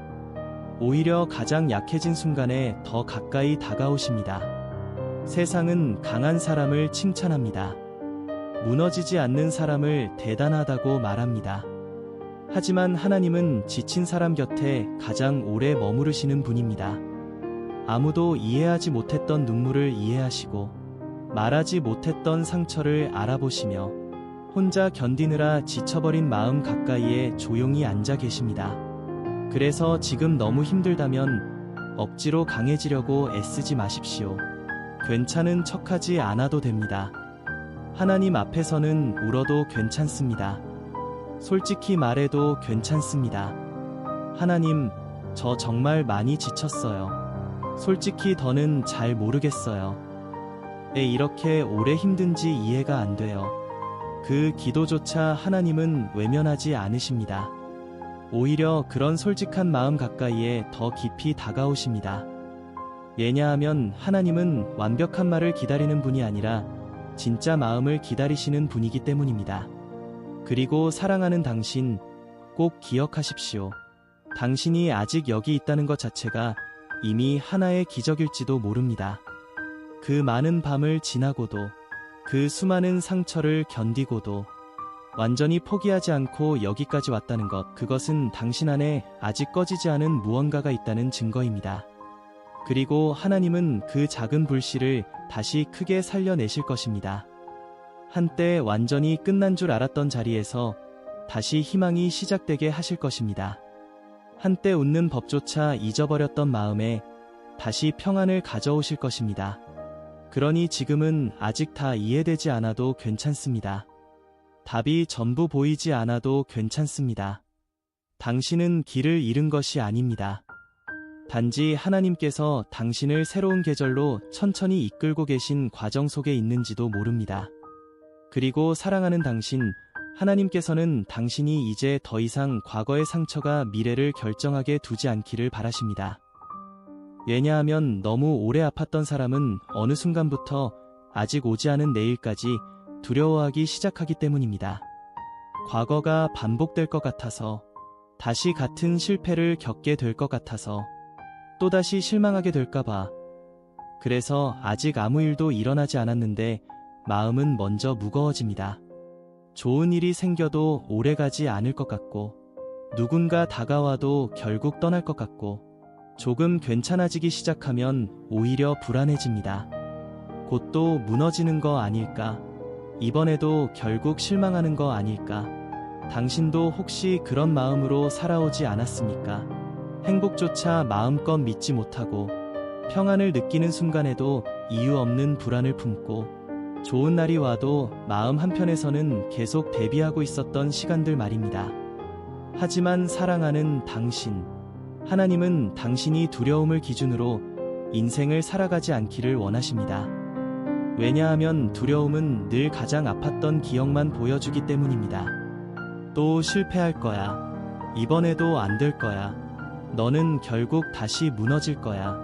오히려 가장 약해진 순간에 더 가까이 다가오십니다. 세상은 강한 사람을 칭찬합니다. 무너지지 않는 사람을 대단하다고 말합니다. 하지만 하나님은 지친 사람 곁에 가장 오래 머무르시는 분입니다. 아무도 이해하지 못했던 눈물을 이해하시고 말하지 못했던 상처를 알아보시며 혼자 견디느라 지쳐버린 마음 가까이에 조용히 앉아 계십니다. 그래서 지금 너무 힘들다면 억지로 강해지려고 애쓰지 마십시오. 괜찮은 척하지 않아도 됩니다. 하나님 앞에서는 울어도 괜찮습니다. 솔직히 말해도 괜찮습니다. 하나님, 저 정말 많이 지쳤어요. 솔직히 더는 잘 모르겠어요. 왜 이렇게 오래 힘든지 이해가 안 돼요. 그 기도조차 하나님은 외면하지 않으십니다. 오히려 그런 솔직한 마음 가까이에 더 깊이 다가오십니다. 왜냐하면 하나님은 완벽한 말을 기다리는 분이 아니라 진짜 마음을 기다리시는 분이기 때문입니다. 그리고 사랑하는 당신, 꼭 기억하십시오. 당신이 아직 여기 있다는 것 자체가 이미 하나의 기적일지도 모릅니다. 그 많은 밤을 지나고도, 그 수많은 상처를 견디고도 완전히 포기하지 않고 여기까지 왔다는 것, 그것은 당신 안에 아직 꺼지지 않은 무언가가 있다는 증거입니다. 그리고 하나님은 그 작은 불씨를 다시 크게 살려내실 것입니다. 한때 완전히 끝난 줄 알았던 자리에서 다시 희망이 시작되게 하실 것입니다. 한때 웃는 법조차 잊어버렸던 마음에 다시 평안을 가져오실 것입니다. 그러니 지금은 아직 다 이해되지 않아도 괜찮습니다. 답이 전부 보이지 않아도 괜찮습니다. 당신은 길을 잃은 것이 아닙니다. 단지 하나님께서 당신을 새로운 계절로 천천히 이끌고 계신 과정 속에 있는지도 모릅니다. 그리고 사랑하는 당신, 하나님께서는 당신이 이제 더 이상 과거의 상처가 미래를 결정하게 두지 않기를 바라십니다. 왜냐하면 너무 오래 아팠던 사람은 어느 순간부터 아직 오지 않은 내일까지 두려워하기 시작하기 때문입니다. 과거가 반복될 것 같아서, 다시 같은 실패를 겪게 될 것 같아서, 또다시 실망하게 될까봐. 그래서 아직 아무 일도 일어나지 않았는데 마음은 먼저 무거워집니다. 좋은 일이 생겨도 오래가지 않을 것 같고, 누군가 다가와도 결국 떠날 것 같고, 조금 괜찮아지기 시작하면 오히려 불안해집니다. 곧 또 무너지는 거 아닐까? 이번에도 결국 실망하는 거 아닐까? 당신도 혹시 그런 마음으로 살아오지 않았습니까? 행복조차 마음껏 믿지 못하고 평안을 느끼는 순간에도 이유 없는 불안을 품고 좋은 날이 와도 마음 한편에서는 계속 대비하고 있었던 시간들 말입니다. 하지만 사랑하는 당신, 하나님은 당신이 두려움을 기준으로 인생을 살아가지 않기를 원하십니다. 왜냐하면 두려움은 늘 가장 아팠던 기억만 보여주기 때문입니다. 또 실패할 거야. 이번에도 안 될 거야. 너는 결국 다시 무너질 거야.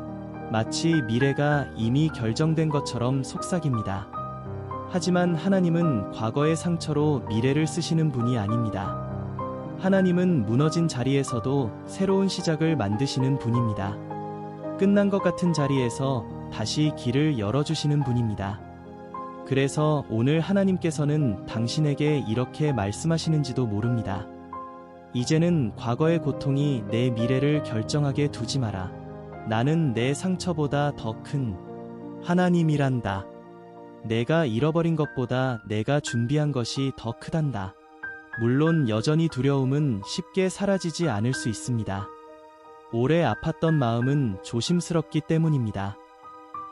마치 미래가 이미 결정된 것처럼 속삭입니다. 하지만 하나님은 과거의 상처로 미래를 쓰시는 분이 아닙니다. 하나님은 무너진 자리에서도 새로운 시작을 만드시는 분입니다. 끝난 것 같은 자리에서 다시 길을 열어주시는 분입니다. 그래서 오늘 하나님께서는 당신에게 이렇게 말씀하시는지도 모릅니다. 이제는 과거의 고통이 내 미래를 결정하게 두지 마라. 나는 내 상처보다 더 큰 하나님이란다. 내가 잃어버린 것보다 내가 준비한 것이 더 크단다. 물론 여전히 두려움은 쉽게 사라지지 않을 수 있습니다. 오래 아팠던 마음은 조심스럽기 때문입니다.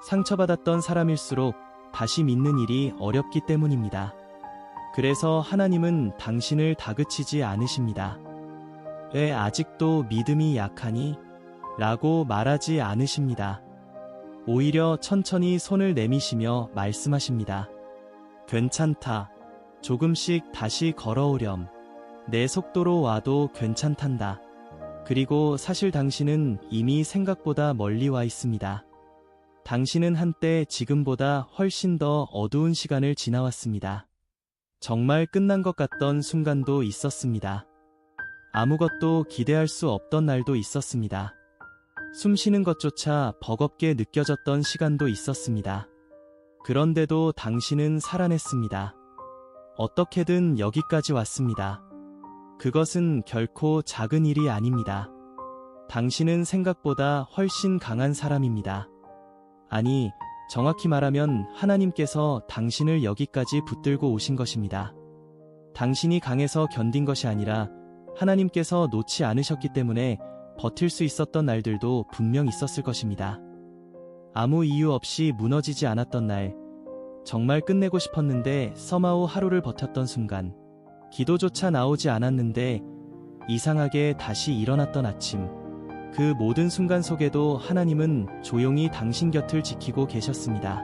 상처받았던 사람일수록 다시 믿는 일이 어렵기 때문입니다. 그래서 하나님은 당신을 다그치지 않으십니다. 왜 아직도 믿음이 약하니? 라고 말하지 않으십니다. 오히려 천천히 손을 내미시며 말씀하십니다. 괜찮다. 조금씩 다시 걸어오렴. 내 속도로 와도 괜찮단다. 그리고 사실 당신은 이미 생각보다 멀리 와 있습니다. 당신은 한때 지금보다 훨씬 더 어두운 시간을 지나왔습니다. 정말 끝난 것 같던 순간도 있었습니다. 아무것도 기대할 수 없던 날도 있었습니다. 숨 쉬는 것조차 버겁게 느껴졌던 시간도 있었습니다. 그런데도 당신은 살아냈습니다. 어떻게든 여기까지 왔습니다. 그것은 결코 작은 일이 아닙니다. 당신은 생각보다 훨씬 강한 사람입니다. 아니, 정확히 말하면 하나님께서 당신을 여기까지 붙들고 오신 것입니다. 당신이 강해서 견딘 것이 아니라 하나님께서 놓지 않으셨기 때문에 버틸 수 있었던 날들도 분명 있었을 것입니다. 아무 이유 없이 무너지지 않았던 날, 정말 끝내고 싶었는데 서마우 하루를 버텼던 순간, 기도조차 나오지 않았는데 이상하게 다시 일어났던 아침, 그 모든 순간 속에도 하나님은 조용히 당신 곁을 지키고 계셨습니다.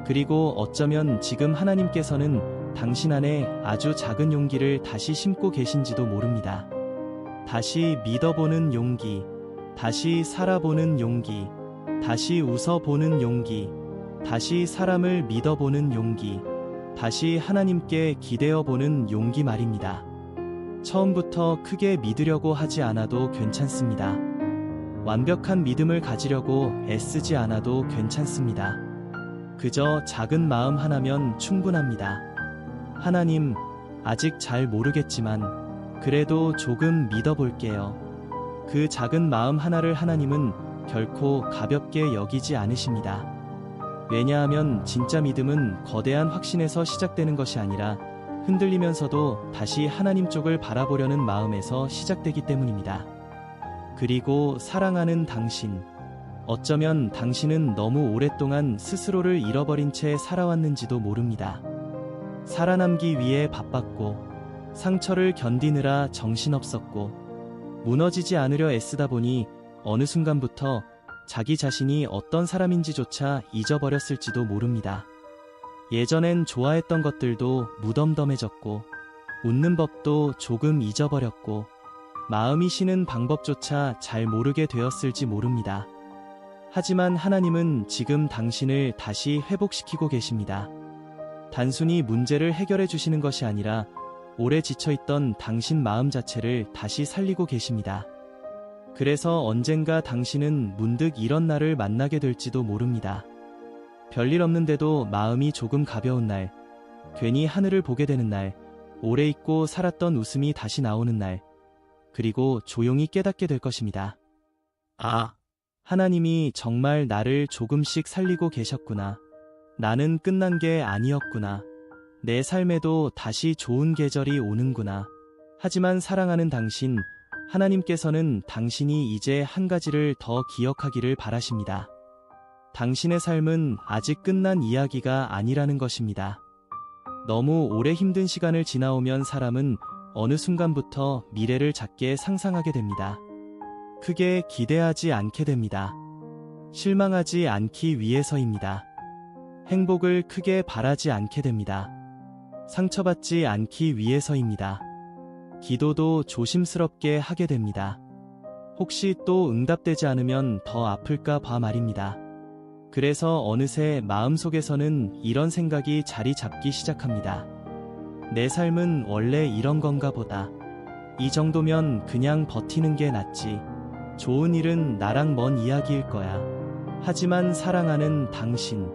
그리고 어쩌면 지금 하나님께서는 당신 안에 아주 작은 용기를 다시 심고 계신지도 모릅니다. 다시 믿어보는 용기, 다시 살아보는 용기, 다시 웃어보는 용기, 다시 사람을 믿어보는 용기, 다시 하나님께 기대어보는 용기 말입니다. 처음부터 크게 믿으려고 하지 않아도 괜찮습니다. 완벽한 믿음을 가지려고 애쓰지 않아도 괜찮습니다. 그저 작은 마음 하나면 충분합니다. 하나님, 아직 잘 모르겠지만 그래도 조금 믿어볼게요. 그 작은 마음 하나를 하나님은 결코 가볍게 여기지 않으십니다. 왜냐하면 진짜 믿음은 거대한 확신에서 시작되는 것이 아니라 흔들리면서도 다시 하나님 쪽을 바라보려는 마음에서 시작되기 때문입니다. 그리고 사랑하는 당신, 어쩌면 당신은 너무 오랫동안 스스로를 잃어버린 채 살아왔는지도 모릅니다. 살아남기 위해 바빴고, 상처를 견디느라 정신없었고, 무너지지 않으려 애쓰다 보니 어느 순간부터 자기 자신이 어떤 사람인지조차 잊어버렸을지도 모릅니다. 예전엔 좋아했던 것들도 무덤덤해졌고, 웃는 법도 조금 잊어버렸고, 마음이 쉬는 방법조차 잘 모르게 되었을지 모릅니다. 하지만 하나님은 지금 당신을 다시 회복시키고 계십니다. 단순히 문제를 해결해 주시는 것이 아니라 오래 지쳐있던 당신 마음 자체를 다시 살리고 계십니다. 그래서 언젠가 당신은 문득 이런 날을 만나게 될지도 모릅니다. 별일 없는데도 마음이 조금 가벼운 날, 괜히 하늘을 보게 되는 날, 오래 잊고 살았던 웃음이 다시 나오는 날, 그리고 조용히 깨닫게 될 것입니다. 아, 하나님이 정말 나를 조금씩 살리고 계셨구나. 나는 끝난 게 아니었구나. 내 삶에도 다시 좋은 계절이 오는구나. 하지만 사랑하는 당신, 하나님께서는 당신이 이제 한 가지를 더 기억하기를 바라십니다. 당신의 삶은 아직 끝난 이야기가 아니라는 것입니다. 너무 오래 힘든 시간을 지나오면 사람은 어느 순간부터 미래를 작게 상상하게 됩니다. 크게 기대하지 않게 됩니다. 실망하지 않기 위해서입니다. 행복을 크게 바라지 않게 됩니다. 상처받지 않기 위해서입니다. 기도도 조심스럽게 하게 됩니다. 혹시 또 응답되지 않으면 더 아플까 봐 말입니다. 그래서 어느새 마음속에서는 이런 생각이 자리 잡기 시작합니다. 내 삶은 원래 이런 건가 보다. 이 정도면 그냥 버티는 게 낫지. 좋은 일은 나랑 먼 이야기일 거야. 하지만 사랑하는 당신,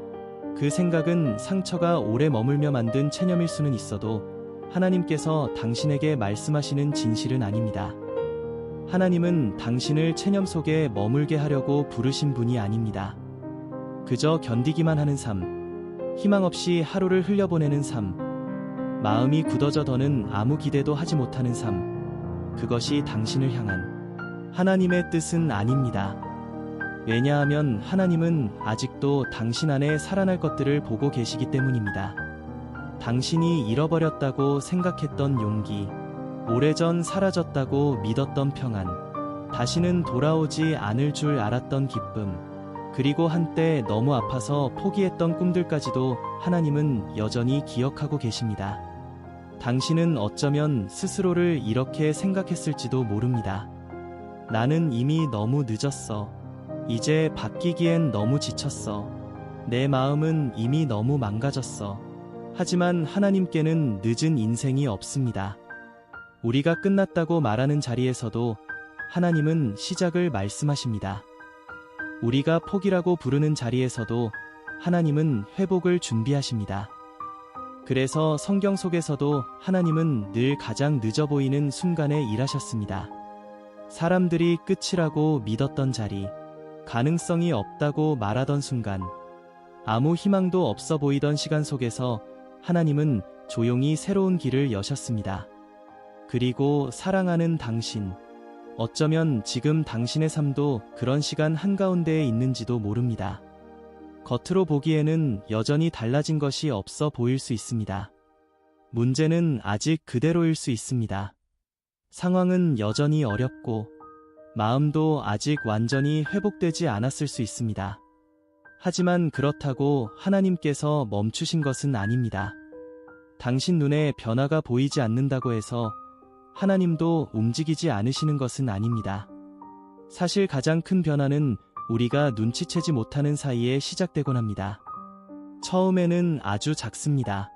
그 생각은 상처가 오래 머물며 만든 체념일 수는 있어도 하나님께서 당신에게 말씀하시는 진실은 아닙니다. 하나님은 당신을 체념 속에 머물게 하려고 부르신 분이 아닙니다. 그저 견디기만 하는 삶, 희망 없이 하루를 흘려보내는 삶, 마음이 굳어져 더는 아무 기대도 하지 못하는 삶, 그것이 당신을 향한 하나님의 뜻은 아닙니다. 왜냐하면 하나님은 아직도 당신 안에 살아날 것들을 보고 계시기 때문입니다. 당신이 잃어버렸다고 생각했던 용기, 오래전 사라졌다고 믿었던 평안, 다시는 돌아오지 않을 줄 알았던 기쁨, 그리고 한때 너무 아파서 포기했던 꿈들까지도 하나님은 여전히 기억하고 계십니다. 당신은 어쩌면 스스로를 이렇게 생각했을지도 모릅니다. 나는 이미 너무 늦었어. 이제 바뀌기엔 너무 지쳤어. 내 마음은 이미 너무 망가졌어. 하지만 하나님께는 늦은 인생이 없습니다. 우리가 끝났다고 말하는 자리에서도 하나님은 시작을 말씀하십니다. 우리가 포기라고 부르는 자리에서도 하나님은 회복을 준비하십니다. 그래서 성경 속에서도 하나님은 늘 가장 늦어 보이는 순간에 일하셨습니다. 사람들이 끝이라고 믿었던 자리, 가능성이 없다고 말하던 순간, 아무 희망도 없어 보이던 시간 속에서 하나님은 조용히 새로운 길을 여셨습니다. 그리고 사랑하는 당신, 어쩌면 지금 당신의 삶도 그런 시간 한가운데에 있는지도 모릅니다. 겉으로 보기에는 여전히 달라진 것이 없어 보일 수 있습니다. 문제는 아직 그대로일 수 있습니다. 상황은 여전히 어렵고 마음도 아직 완전히 회복되지 않았을 수 있습니다. 하지만 그렇다고 하나님께서 멈추신 것은 아닙니다. 당신 눈에 변화가 보이지 않는다고 해서 하나님도 움직이지 않으시는 것은 아닙니다. 사실 가장 큰 변화는 우리가 눈치채지 못하는 사이에 시작되곤 합니다. 처음에는 아주 작습니다.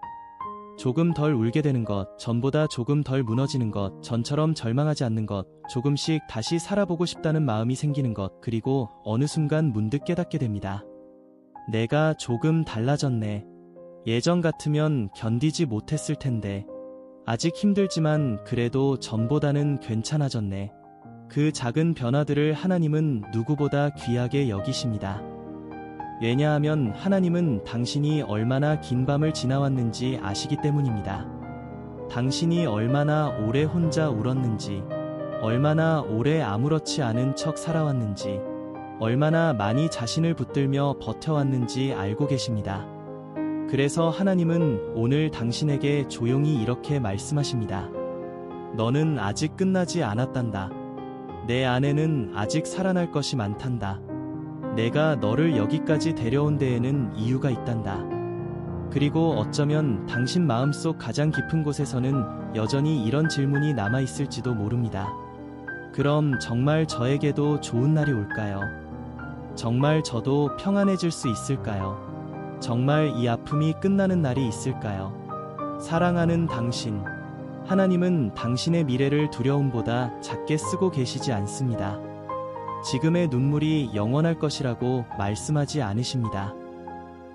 조금 덜 울게 되는 것, 전보다 조금 덜 무너지는 것, 전처럼 절망하지 않는 것, 조금씩 다시 살아보고 싶다는 마음이 생기는 것, 그리고 어느 순간 문득 깨닫게 됩니다. 내가 조금 달라졌네. 예전 같으면 견디지 못했을 텐데. 아직 힘들지만 그래도 전보다는 괜찮아졌네. 그 작은 변화들을 하나님은 누구보다 귀하게 여기십니다. 왜냐하면 하나님은 당신이 얼마나 긴 밤을 지나왔는지 아시기 때문입니다. 당신이 얼마나 오래 혼자 울었는지, 얼마나 오래 아무렇지 않은 척 살아왔는지, 얼마나 많이 자신을 붙들며 버텨왔는지 알고 계십니다. 그래서 하나님은 오늘 당신에게 조용히 이렇게 말씀하십니다. 너는 아직 끝나지 않았단다. 내 안에는 아직 살아날 것이 많단다. 내가 너를 여기까지 데려온 데에는 이유가 있단다. 그리고 어쩌면 당신 마음속 가장 깊은 곳에서는 여전히 이런 질문이 남아있을지도 모릅니다. 그럼 정말 저에게도 좋은 날이 올까요? 정말 저도 평안해질 수 있을까요? 정말 이 아픔이 끝나는 날이 있을까요? 사랑하는 당신, 하나님은 당신의 미래를 두려움보다 작게 쓰고 계시지 않습니다. 지금의 눈물이 영원할 것이라고 말씀하지 않으십니다.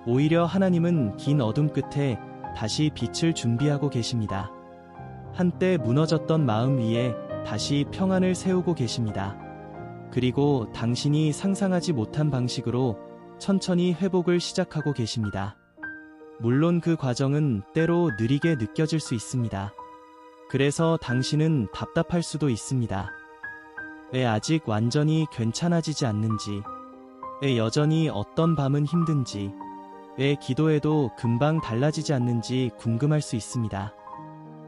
오히려 하나님은 긴 어둠 끝에 다시 빛을 준비하고 계십니다. 한때 무너졌던 마음 위에 다시 평안을 세우고 계십니다. 그리고 당신이 상상하지 못한 방식으로 천천히 회복을 시작하고 계십니다. 물론 그 과정은 때로 느리게 느껴질 수 있습니다. 그래서 당신은 답답할 수도 있습니다. 왜 아직 완전히 괜찮아지지 않는지, 왜 여전히 어떤 밤은 힘든지, 왜 기도해도 금방 달라지지 않는지 궁금할 수 있습니다.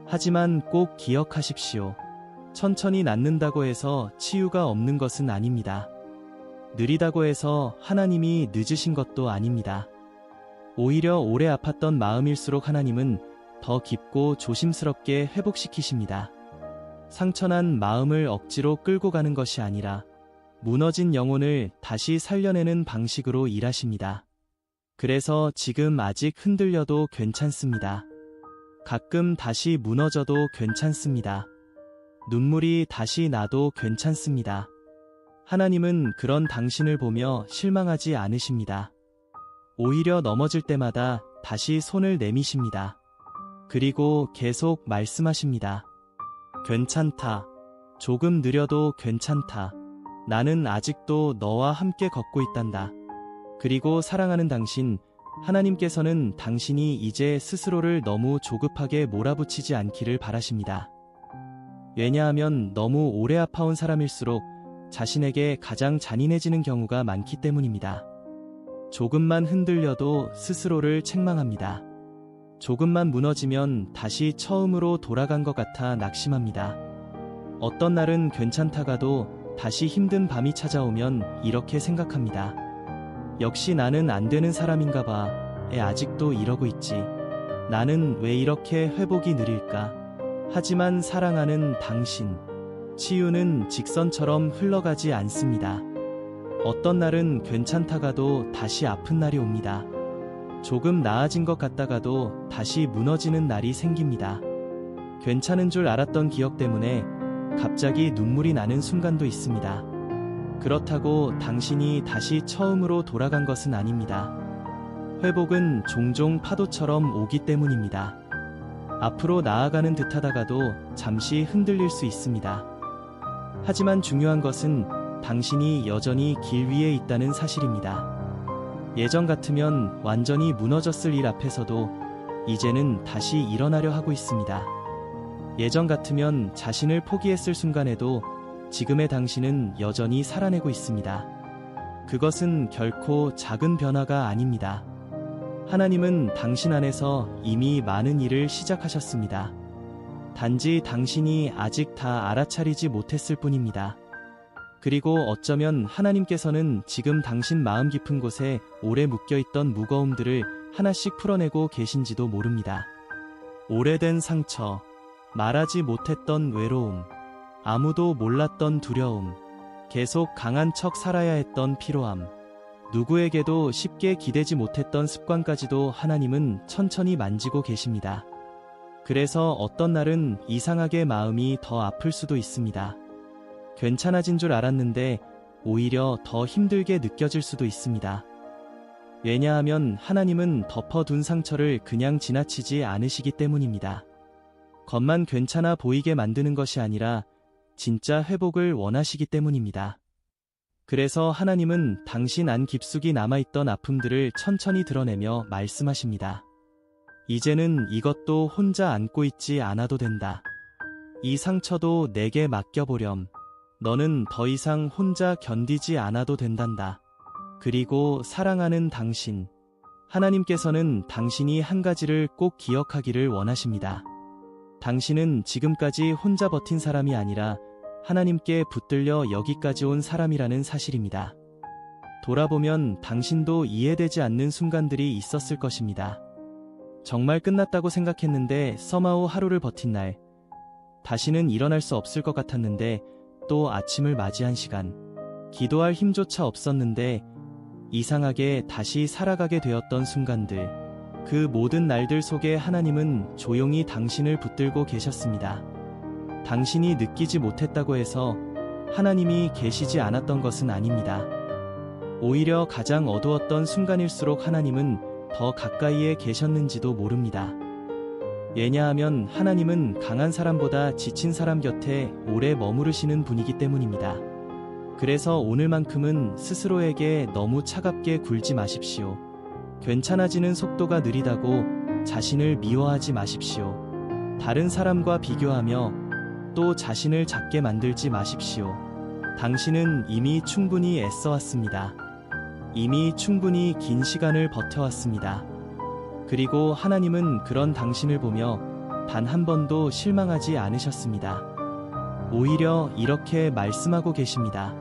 하지만 꼭 기억하십시오. 천천히 낫는다고 해서 치유가 없는 것은 아닙니다. 느리다고 해서 하나님이 늦으신 것도 아닙니다. 오히려 오래 아팠던 마음일수록 하나님은 더 깊고 조심스럽게 회복시키십니다. 상처난 마음을 억지로 끌고 가는 것이 아니라 무너진 영혼을 다시 살려내는 방식으로 일하십니다. 그래서 지금 아직 흔들려도 괜찮습니다. 가끔 다시 무너져도 괜찮습니다. 눈물이 다시 나도 괜찮습니다. 하나님은 그런 당신을 보며 실망하지 않으십니다. 오히려 넘어질 때마다 다시 손을 내미십니다. 그리고 계속 말씀하십니다. 괜찮다. 조금 느려도 괜찮다. 나는 아직도 너와 함께 걷고 있단다. 그리고 사랑하는 당신, 하나님께서는 당신이 이제 스스로를 너무 조급하게 몰아붙이지 않기를 바라십니다. 왜냐하면 너무 오래 아파온 사람일수록 자신에게 가장 잔인해지는 경우가 많기 때문입니다. 조금만 흔들려도 스스로를 책망합니다. 조금만 무너지면 다시 처음으로 돌아간 것 같아 낙심합니다. 어떤 날은 괜찮다가도 다시 힘든 밤이 찾아오면 이렇게 생각합니다. 역시 나는 안 되는 사람인가 봐. 아직도 이러고 있지. 나는 왜 이렇게 회복이 느릴까? 하지만 사랑하는 당신, 치유는 직선처럼 흘러가지 않습니다. 어떤 날은 괜찮다가도 다시 아픈 날이 옵니다. 조금 나아진 것 같다가도 다시 무너지는 날이 생깁니다. 괜찮은 줄 알았던 기억 때문에 갑자기 눈물이 나는 순간도 있습니다. 그렇다고 당신이 다시 처음으로 돌아간 것은 아닙니다. 회복은 종종 파도처럼 오기 때문입니다. 앞으로 나아가는 듯하다가도 잠시 흔들릴 수 있습니다. 하지만 중요한 것은 당신이 여전히 길 위에 있다는 사실입니다. 예전 같으면 완전히 무너졌을 일 앞에서도 이제는 다시 일어나려 하고 있습니다. 예전 같으면 자신을 포기했을 순간에도 지금의 당신은 여전히 살아내고 있습니다. 그것은 결코 작은 변화가 아닙니다. 하나님은 당신 안에서 이미 많은 일을 시작하셨습니다. 단지 당신이 아직 다 알아차리지 못했을 뿐입니다. 그리고 어쩌면 하나님께서는 지금 당신 마음 깊은 곳에 오래 묶여있던 무거움들을 하나씩 풀어내고 계신지도 모릅니다. 오래된 상처, 말하지 못했던 외로움, 아무도 몰랐던 두려움, 계속 강한 척 살아야 했던 피로함, 누구에게도 쉽게 기대지 못했던 습관까지도 하나님은 천천히 만지고 계십니다. 그래서 어떤 날은 이상하게 마음이 더 아플 수도 있습니다. 괜찮아진 줄 알았는데 오히려 더 힘들게 느껴질 수도 있습니다. 왜냐하면 하나님은 덮어둔 상처를 그냥 지나치지 않으시기 때문입니다. 겉만 괜찮아 보이게 만드는 것이 아니라 진짜 회복을 원하시기 때문입니다. 그래서 하나님은 당신 안 깊숙이 남아있던 아픔들을 천천히 드러내며 말씀하십니다. 이제는 이것도 혼자 안고 있지 않아도 된다. 이 상처도 내게 맡겨보렴. 너는 더 이상 혼자 견디지 않아도 된단다. 그리고 사랑하는 당신, 하나님께서는 당신이 한 가지를 꼭 기억하기를 원하십니다. 당신은 지금까지 혼자 버틴 사람이 아니라 하나님께 붙들려 여기까지 온 사람이라는 사실입니다. 돌아보면 당신도 이해되지 않는 순간들이 있었을 것입니다. 정말 끝났다고 생각했는데 somehow 하루를 버틴 날, 다시는 일어날 수 없을 것 같았는데 또 아침을 맞이한 시간, 기도할 힘조차 없었는데 이상하게 다시 살아가게 되었던 순간들, 그 모든 날들 속에 하나님은 조용히 당신을 붙들고 계셨습니다. 당신이 느끼지 못했다고 해서 하나님이 계시지 않았던 것은 아닙니다. 오히려 가장 어두웠던 순간일수록 하나님은 더 가까이에 계셨는지도 모릅니다. 왜냐하면 하나님은 강한 사람보다 지친 사람 곁에 오래 머무르시는 분이기 때문입니다. 그래서 오늘만큼은 스스로에게 너무 차갑게 굴지 마십시오. 괜찮아지는 속도가 느리다고 자신을 미워하지 마십시오. 다른 사람과 비교하며 또 자신을 작게 만들지 마십시오. 당신은 이미 충분히 애써왔습니다. 이미 충분히 긴 시간을 버텨왔습니다. 그리고 하나님은 그런 당신을 보며 단 한 번도 실망하지 않으셨습니다. 오히려 이렇게 말씀하고 계십니다.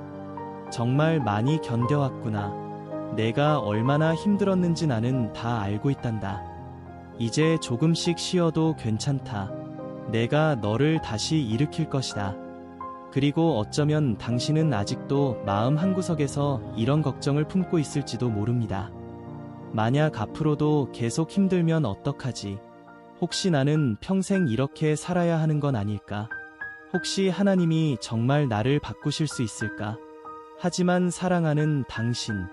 정말 많이 견뎌왔구나. 내가 얼마나 힘들었는지 나는 다 알고 있단다. 이제 조금씩 쉬어도 괜찮다. 내가 너를 다시 일으킬 것이다. 그리고 어쩌면 당신은 아직도 마음 한구석에서 이런 걱정을 품고 있을지도 모릅니다. 만약 앞으로도 계속 힘들면 어떡하지? 혹시 나는 평생 이렇게 살아야 하는 건 아닐까? 혹시 하나님이 정말 나를 바꾸실 수 있을까? 하지만 사랑하는 당신,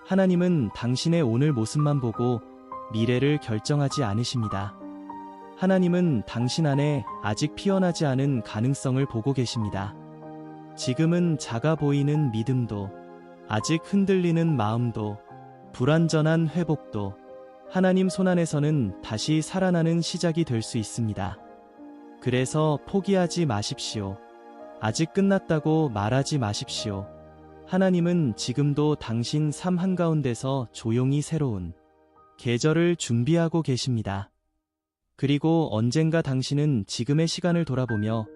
하나님은 당신의 오늘 모습만 보고 미래를 결정하지 않으십니다. 하나님은 당신 안에 아직 피어나지 않은 가능성을 보고 계십니다. 지금은 작아 보이는 믿음도, 아직 흔들리는 마음도, 불완전한 회복도 하나님 손안에서는 다시 살아나는 시작이 될 수 있습니다. 그래서 포기하지 마십시오. 아직 끝났다고 말하지 마십시오. 하나님은 지금도 당신 삶 한가운데서 조용히 새로운 계절을 준비하고 계십니다. 그리고 언젠가 당신은 지금의 시간을 돌아보며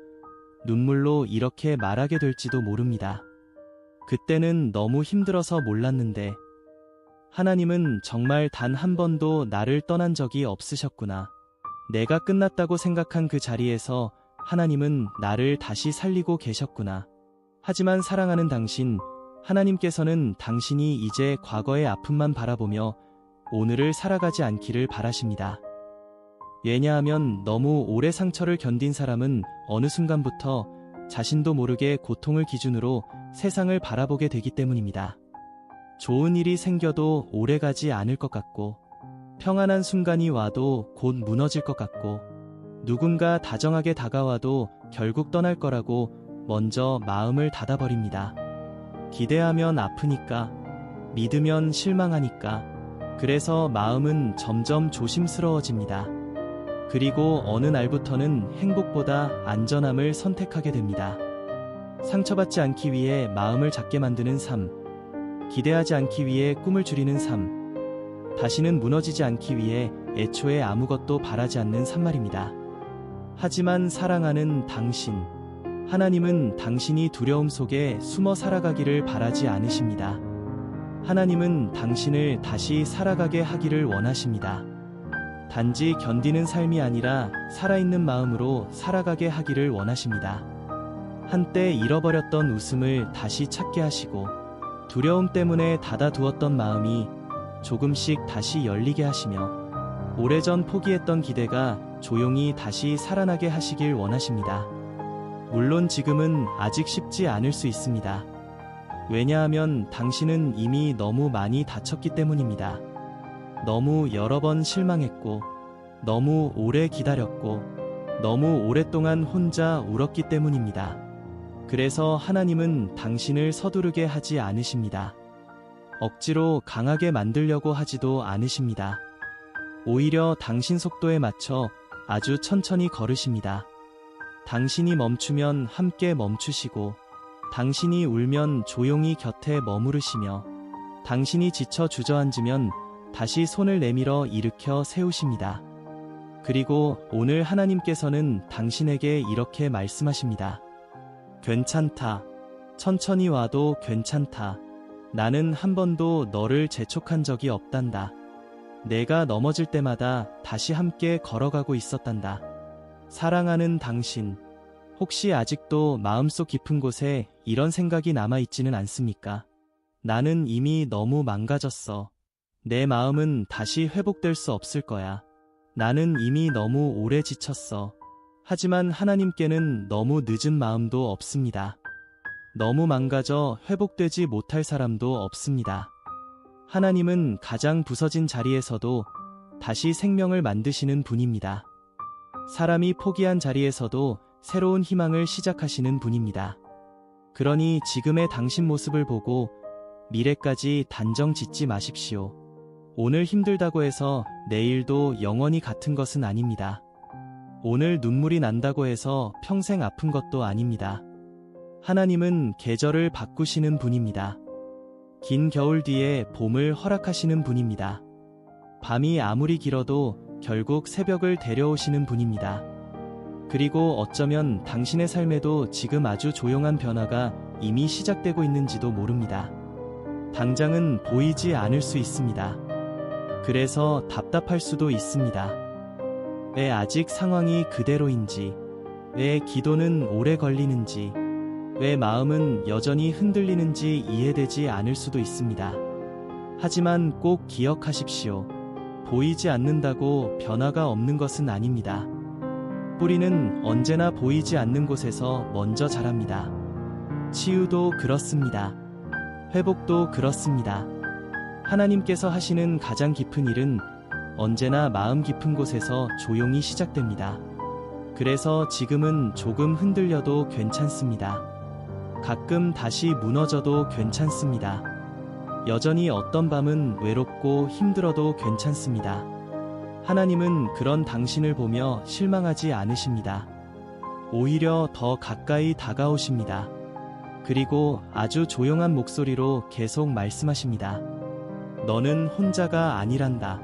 눈물로 이렇게 말하게 될지도 모릅니다. 그때는 너무 힘들어서 몰랐는데 하나님은 정말 단 한 번도 나를 떠난 적이 없으셨구나. 내가 끝났다고 생각한 그 자리에서 하나님은 나를 다시 살리고 계셨구나. 하지만 사랑하는 당신, 하나님께서는 당신이 이제 과거의 아픔만 바라보며 오늘을 살아가지 않기를 바라십니다. 왜냐하면 너무 오래 상처를 견딘 사람은 어느 순간부터 자신도 모르게 고통을 기준으로 세상을 바라보게 되기 때문입니다. 좋은 일이 생겨도 오래가지 않을 것 같고, 평안한 순간이 와도 곧 무너질 것 같고, 누군가 다정하게 다가와도 결국 떠날 거라고 먼저 마음을 닫아버립니다. 기대하면 아프니까, 믿으면 실망하니까, 그래서 마음은 점점 조심스러워집니다. 그리고 어느 날부터는 행복보다 안전함을 선택하게 됩니다. 상처받지 않기 위해 마음을 작게 만드는 삶, 기대하지 않기 위해 꿈을 줄이는 삶, 다시는 무너지지 않기 위해 애초에 아무것도 바라지 않는 삶 말입니다. 하지만 사랑하는 당신, 하나님은 당신이 두려움 속에 숨어 살아가기를 바라지 않으십니다. 하나님은 당신을 다시 살아가게 하기를 원하십니다. 단지 견디는 삶이 아니라 살아있는 마음으로 살아가게 하기를 원하십니다. 한때 잃어버렸던 웃음을 다시 찾게 하시고, 두려움 때문에 닫아두었던 마음이 조금씩 다시 열리게 하시며, 오래전 포기했던 기대가 조용히 다시 살아나게 하시길 원하십니다. 물론 지금은 아직 쉽지 않을 수 있습니다. 왜냐하면 당신은 이미 너무 많이 다쳤기 때문입니다. 너무 여러 번 실망했고, 너무 오래 기다렸고, 너무 오랫동안 혼자 울었기 때문입니다. 그래서 하나님은 당신을 서두르게 하지 않으십니다. 억지로 강하게 만들려고 하지도 않으십니다. 오히려 당신 속도에 맞춰 아주 천천히 걸으십니다. 당신이 멈추면 함께 멈추시고, 당신이 울면 조용히 곁에 머무르시며, 당신이 지쳐 주저앉으면 다시 손을 내밀어 일으켜 세우십니다. 그리고 오늘 하나님께서는 당신에게 이렇게 말씀하십니다. 괜찮다. 천천히 와도 괜찮다. 나는 한 번도 너를 재촉한 적이 없단다. 내가 넘어질 때마다 다시 함께 걸어가고 있었단다. 사랑하는 당신, 혹시 아직도 마음속 깊은 곳에 이런 생각이 남아있지는 않습니까? 나는 이미 너무 망가졌어. 내 마음은 다시 회복될 수 없을 거야. 나는 이미 너무 오래 지쳤어. 하지만 하나님께는 너무 늦은 마음도 없습니다. 너무 망가져 회복되지 못할 사람도 없습니다. 하나님은 가장 부서진 자리에서도 다시 생명을 만드시는 분입니다. 사람이 포기한 자리에서도 새로운 희망을 시작하시는 분입니다. 그러니 지금의 당신 모습을 보고 미래까지 단정 짓지 마십시오. 오늘 힘들다고 해서 내일도 영원히 같은 것은 아닙니다. 오늘 눈물이 난다고 해서 평생 아픈 것도 아닙니다. 하나님은 계절을 바꾸시는 분입니다. 긴 겨울 뒤에 봄을 허락하시는 분입니다. 밤이 아무리 길어도 결국 새벽을 데려오시는 분입니다. 그리고 어쩌면 당신의 삶에도 지금 아주 조용한 변화가 이미 시작되고 있는지도 모릅니다. 당장은 보이지 않을 수 있습니다. 그래서 답답할 수도 있습니다. 왜 아직 상황이 그대로인지, 왜 기도는 오래 걸리는지, 왜 마음은 여전히 흔들리는지 이해되지 않을 수도 있습니다. 하지만 꼭 기억하십시오. 보이지 않는다고 변화가 없는 것은 아닙니다. 뿌리는 언제나 보이지 않는 곳에서 먼저 자랍니다. 치유도 그렇습니다. 회복도 그렇습니다. 하나님께서 하시는 가장 깊은 일은 언제나 마음 깊은 곳에서 조용히 시작됩니다. 그래서 지금은 조금 흔들려도 괜찮습니다. 가끔 다시 무너져도 괜찮습니다. 여전히 어떤 밤은 외롭고 힘들어도 괜찮습니다. 하나님은 그런 당신을 보며 실망하지 않으십니다. 오히려 더 가까이 다가오십니다. 그리고 아주 조용한 목소리로 계속 말씀하십니다. 너는 혼자가 아니란다.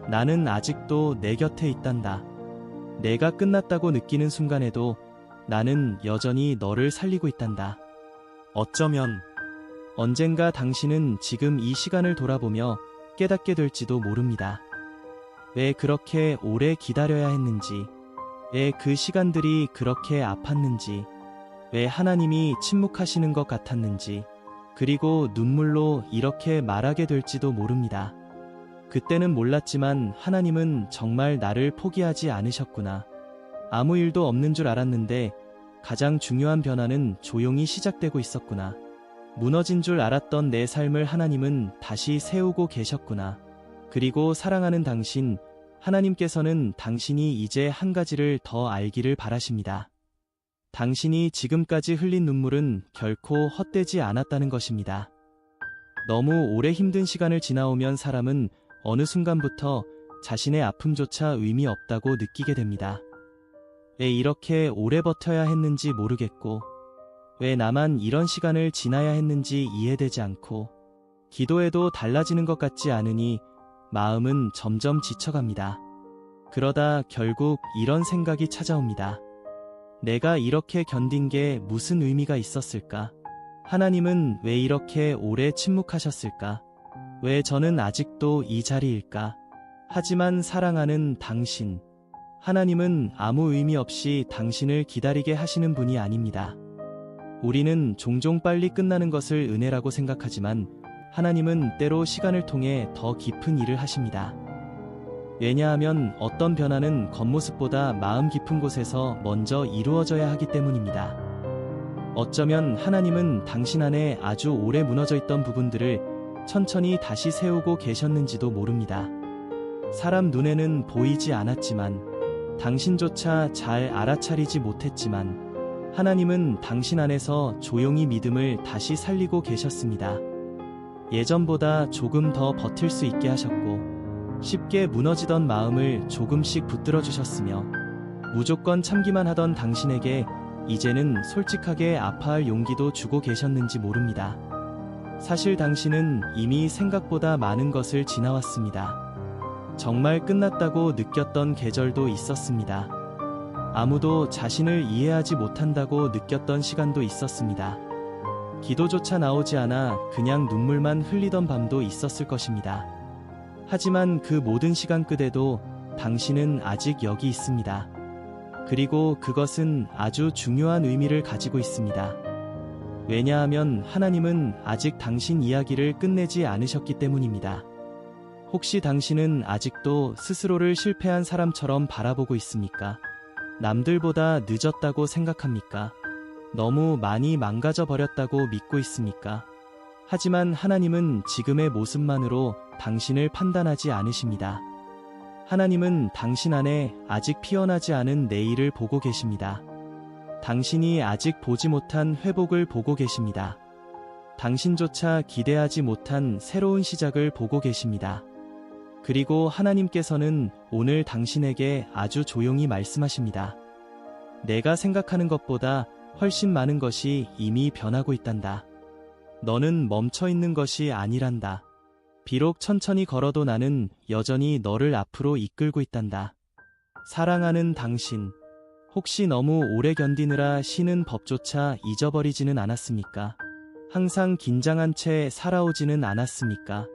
나는 아직도 내 곁에 있단다. 내가 끝났다고 느끼는 순간에도 나는 여전히 너를 살리고 있단다. 어쩌면 언젠가 당신은 지금 이 시간을 돌아보며 깨닫게 될지도 모릅니다. 왜 그렇게 오래 기다려야 했는지, 왜 그 시간들이 그렇게 아팠는지, 왜 하나님이 침묵하시는 것 같았는지, 그리고 눈물로 이렇게 말하게 될지도 모릅니다. 그때는 몰랐지만 하나님은 정말 나를 포기하지 않으셨구나. 아무 일도 없는 줄 알았는데 가장 중요한 변화는 조용히 시작되고 있었구나. 무너진 줄 알았던 내 삶을 하나님은 다시 세우고 계셨구나. 그리고 사랑하는 당신, 하나님께서는 당신이 이제 한 가지를 더 알기를 바라십니다. 당신이 지금까지 흘린 눈물은 결코 헛되지 않았다는 것입니다. 너무 오래 힘든 시간을 지나오면 사람은 어느 순간부터 자신의 아픔조차 의미 없다고 느끼게 됩니다. 왜 이렇게 오래 버텨야 했는지 모르겠고, 왜 나만 이런 시간을 지나야 했는지 이해되지 않고, 기도해도 달라지는 것 같지 않으니 마음은 점점 지쳐갑니다. 그러다 결국 이런 생각이 찾아옵니다. 내가 이렇게 견딘 게 무슨 의미가 있었을까? 하나님은 왜 이렇게 오래 침묵하셨을까? 왜 저는 아직도 이 자리일까? 하지만 사랑하는 당신, 하나님은 아무 의미 없이 당신을 기다리게 하시는 분이 아닙니다. 우리는 종종 빨리 끝나는 것을 은혜라고 생각하지만 하나님은 때로 시간을 통해 더 깊은 일을 하십니다. 왜냐하면 어떤 변화는 겉모습보다 마음 깊은 곳에서 먼저 이루어져야 하기 때문입니다. 어쩌면 하나님은 당신 안에 아주 오래 무너져 있던 부분들을 천천히 다시 세우고 계셨는지도 모릅니다. 사람 눈에는 보이지 않았지만, 당신조차 잘 알아차리지 못했지만, 하나님은 당신 안에서 조용히 믿음을 다시 살리고 계셨습니다. 예전보다 조금 더 버틸 수 있게 하셨고, 쉽게 무너지던 마음을 조금씩 붙들어 주셨으며, 무조건 참기만 하던 당신에게 이제는 솔직하게 아파할 용기도 주고 계셨는지 모릅니다. 사실 당신은 이미 생각보다 많은 것을 지나왔습니다. 정말 끝났다고 느꼈던 계절도 있었습니다. 아무도 자신을 이해하지 못한다고 느꼈던 시간도 있었습니다. 기도조차 나오지 않아 그냥 눈물만 흘리던 밤도 있었을 것입니다. 하지만 그 모든 시간 끝에도 당신은 아직 여기 있습니다. 그리고 그것은 아주 중요한 의미를 가지고 있습니다. 왜냐하면 하나님은 아직 당신 이야기를 끝내지 않으셨기 때문입니다. 혹시 당신은 아직도 스스로를 실패한 사람처럼 바라보고 있습니까? 남들보다 늦었다고 생각합니까? 너무 많이 망가져 버렸다고 믿고 있습니까? 하지만 하나님은 지금의 모습만으로 당신을 판단하지 않으십니다. 하나님은 당신 안에 아직 피어나지 않은 내일을 보고 계십니다. 당신이 아직 보지 못한 회복을 보고 계십니다. 당신조차 기대하지 못한 새로운 시작을 보고 계십니다. 그리고 하나님께서는 오늘 당신에게 아주 조용히 말씀하십니다. 내가 생각하는 것보다 훨씬 많은 것이 이미 변하고 있단다. 너는 멈춰 있는 것이 아니란다. 비록 천천히 걸어도 나는 여전히 너를 앞으로 이끌고 있단다. 사랑하는 당신, 혹시 너무 오래 견디느라 쉬는 법조차 잊어버리지는 않았습니까? 항상 긴장한 채 살아오지는 않았습니까?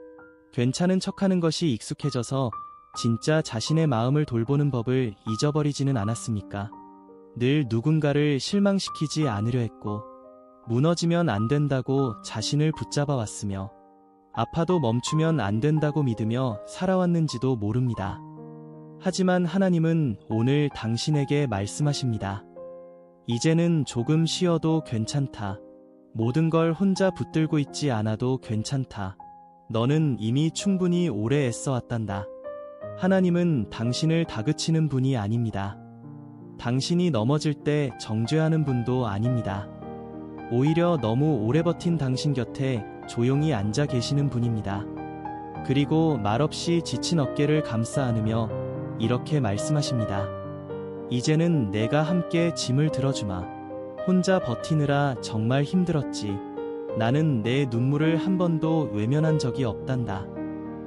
괜찮은 척하는 것이 익숙해져서 진짜 자신의 마음을 돌보는 법을 잊어버리지는 않았습니까? 늘 누군가를 실망시키지 않으려 했고, 무너지면 안 된다고 자신을 붙잡아 왔으며, 아파도 멈추면 안 된다고 믿으며 살아왔는지도 모릅니다. 하지만 하나님은 오늘 당신에게 말씀하십니다. 이제는 조금 쉬어도 괜찮다. 모든 걸 혼자 붙들고 있지 않아도 괜찮다. 너는 이미 충분히 오래 애써왔단다. 하나님은 당신을 다그치는 분이 아닙니다. 당신이 넘어질 때 정죄하는 분도 아닙니다. 오히려 너무 오래 버틴 당신 곁에 조용히 앉아 계시는 분입니다. 그리고 말없이 지친 어깨를 감싸 안으며 이렇게 말씀하십니다. 이제는 내가 함께 짐을 들어주마. 혼자 버티느라 정말 힘들었지. 나는 내 눈물을 한 번도 외면한 적이 없단다.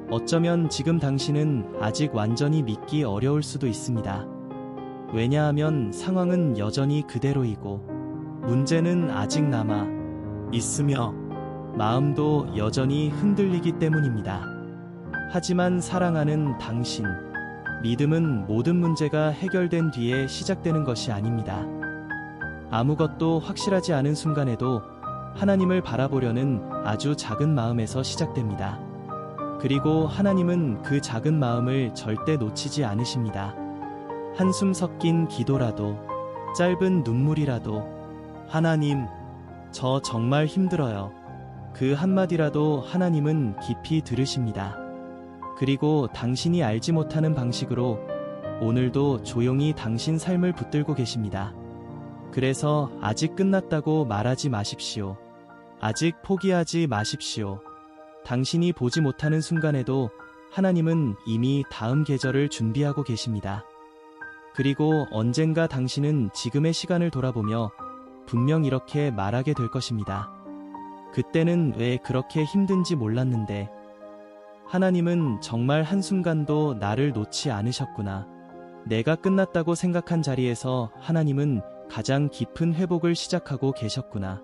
어쩌면 지금 당신은 아직 완전히 믿기 어려울 수도 있습니다. 왜냐하면 상황은 여전히 그대로이고 문제는 아직 남아 있으며 마음도 여전히 흔들리기 때문입니다. 하지만 사랑하는 당신, 믿음은 모든 문제가 해결된 뒤에 시작되는 것이 아닙니다. 아무것도 확실하지 않은 순간에도 하나님을 바라보려는 아주 작은 마음에서 시작됩니다. 그리고 하나님은 그 작은 마음을 절대 놓치지 않으십니다. 한숨 섞인 기도라도, 짧은 눈물이라도, 하나님, 저 정말 힘들어요. 그 한마디라도 하나님은 깊이 들으십니다. 그리고 당신이 알지 못하는 방식으로 오늘도 조용히 당신 삶을 붙들고 계십니다. 그래서 아직 끝났다고 말하지 마십시오. 아직 포기하지 마십시오. 당신이 보지 못하는 순간에도 하나님은 이미 다음 계절을 준비하고 계십니다. 그리고 언젠가 당신은 지금의 시간을 돌아보며 분명 이렇게 말하게 될 것입니다. 그때는 왜 그렇게 힘든지 몰랐는데 하나님은 정말 한순간도 나를 놓지 않으셨구나. 내가 끝났다고 생각한 자리에서 하나님은 가장 깊은 회복을 시작하고 계셨구나.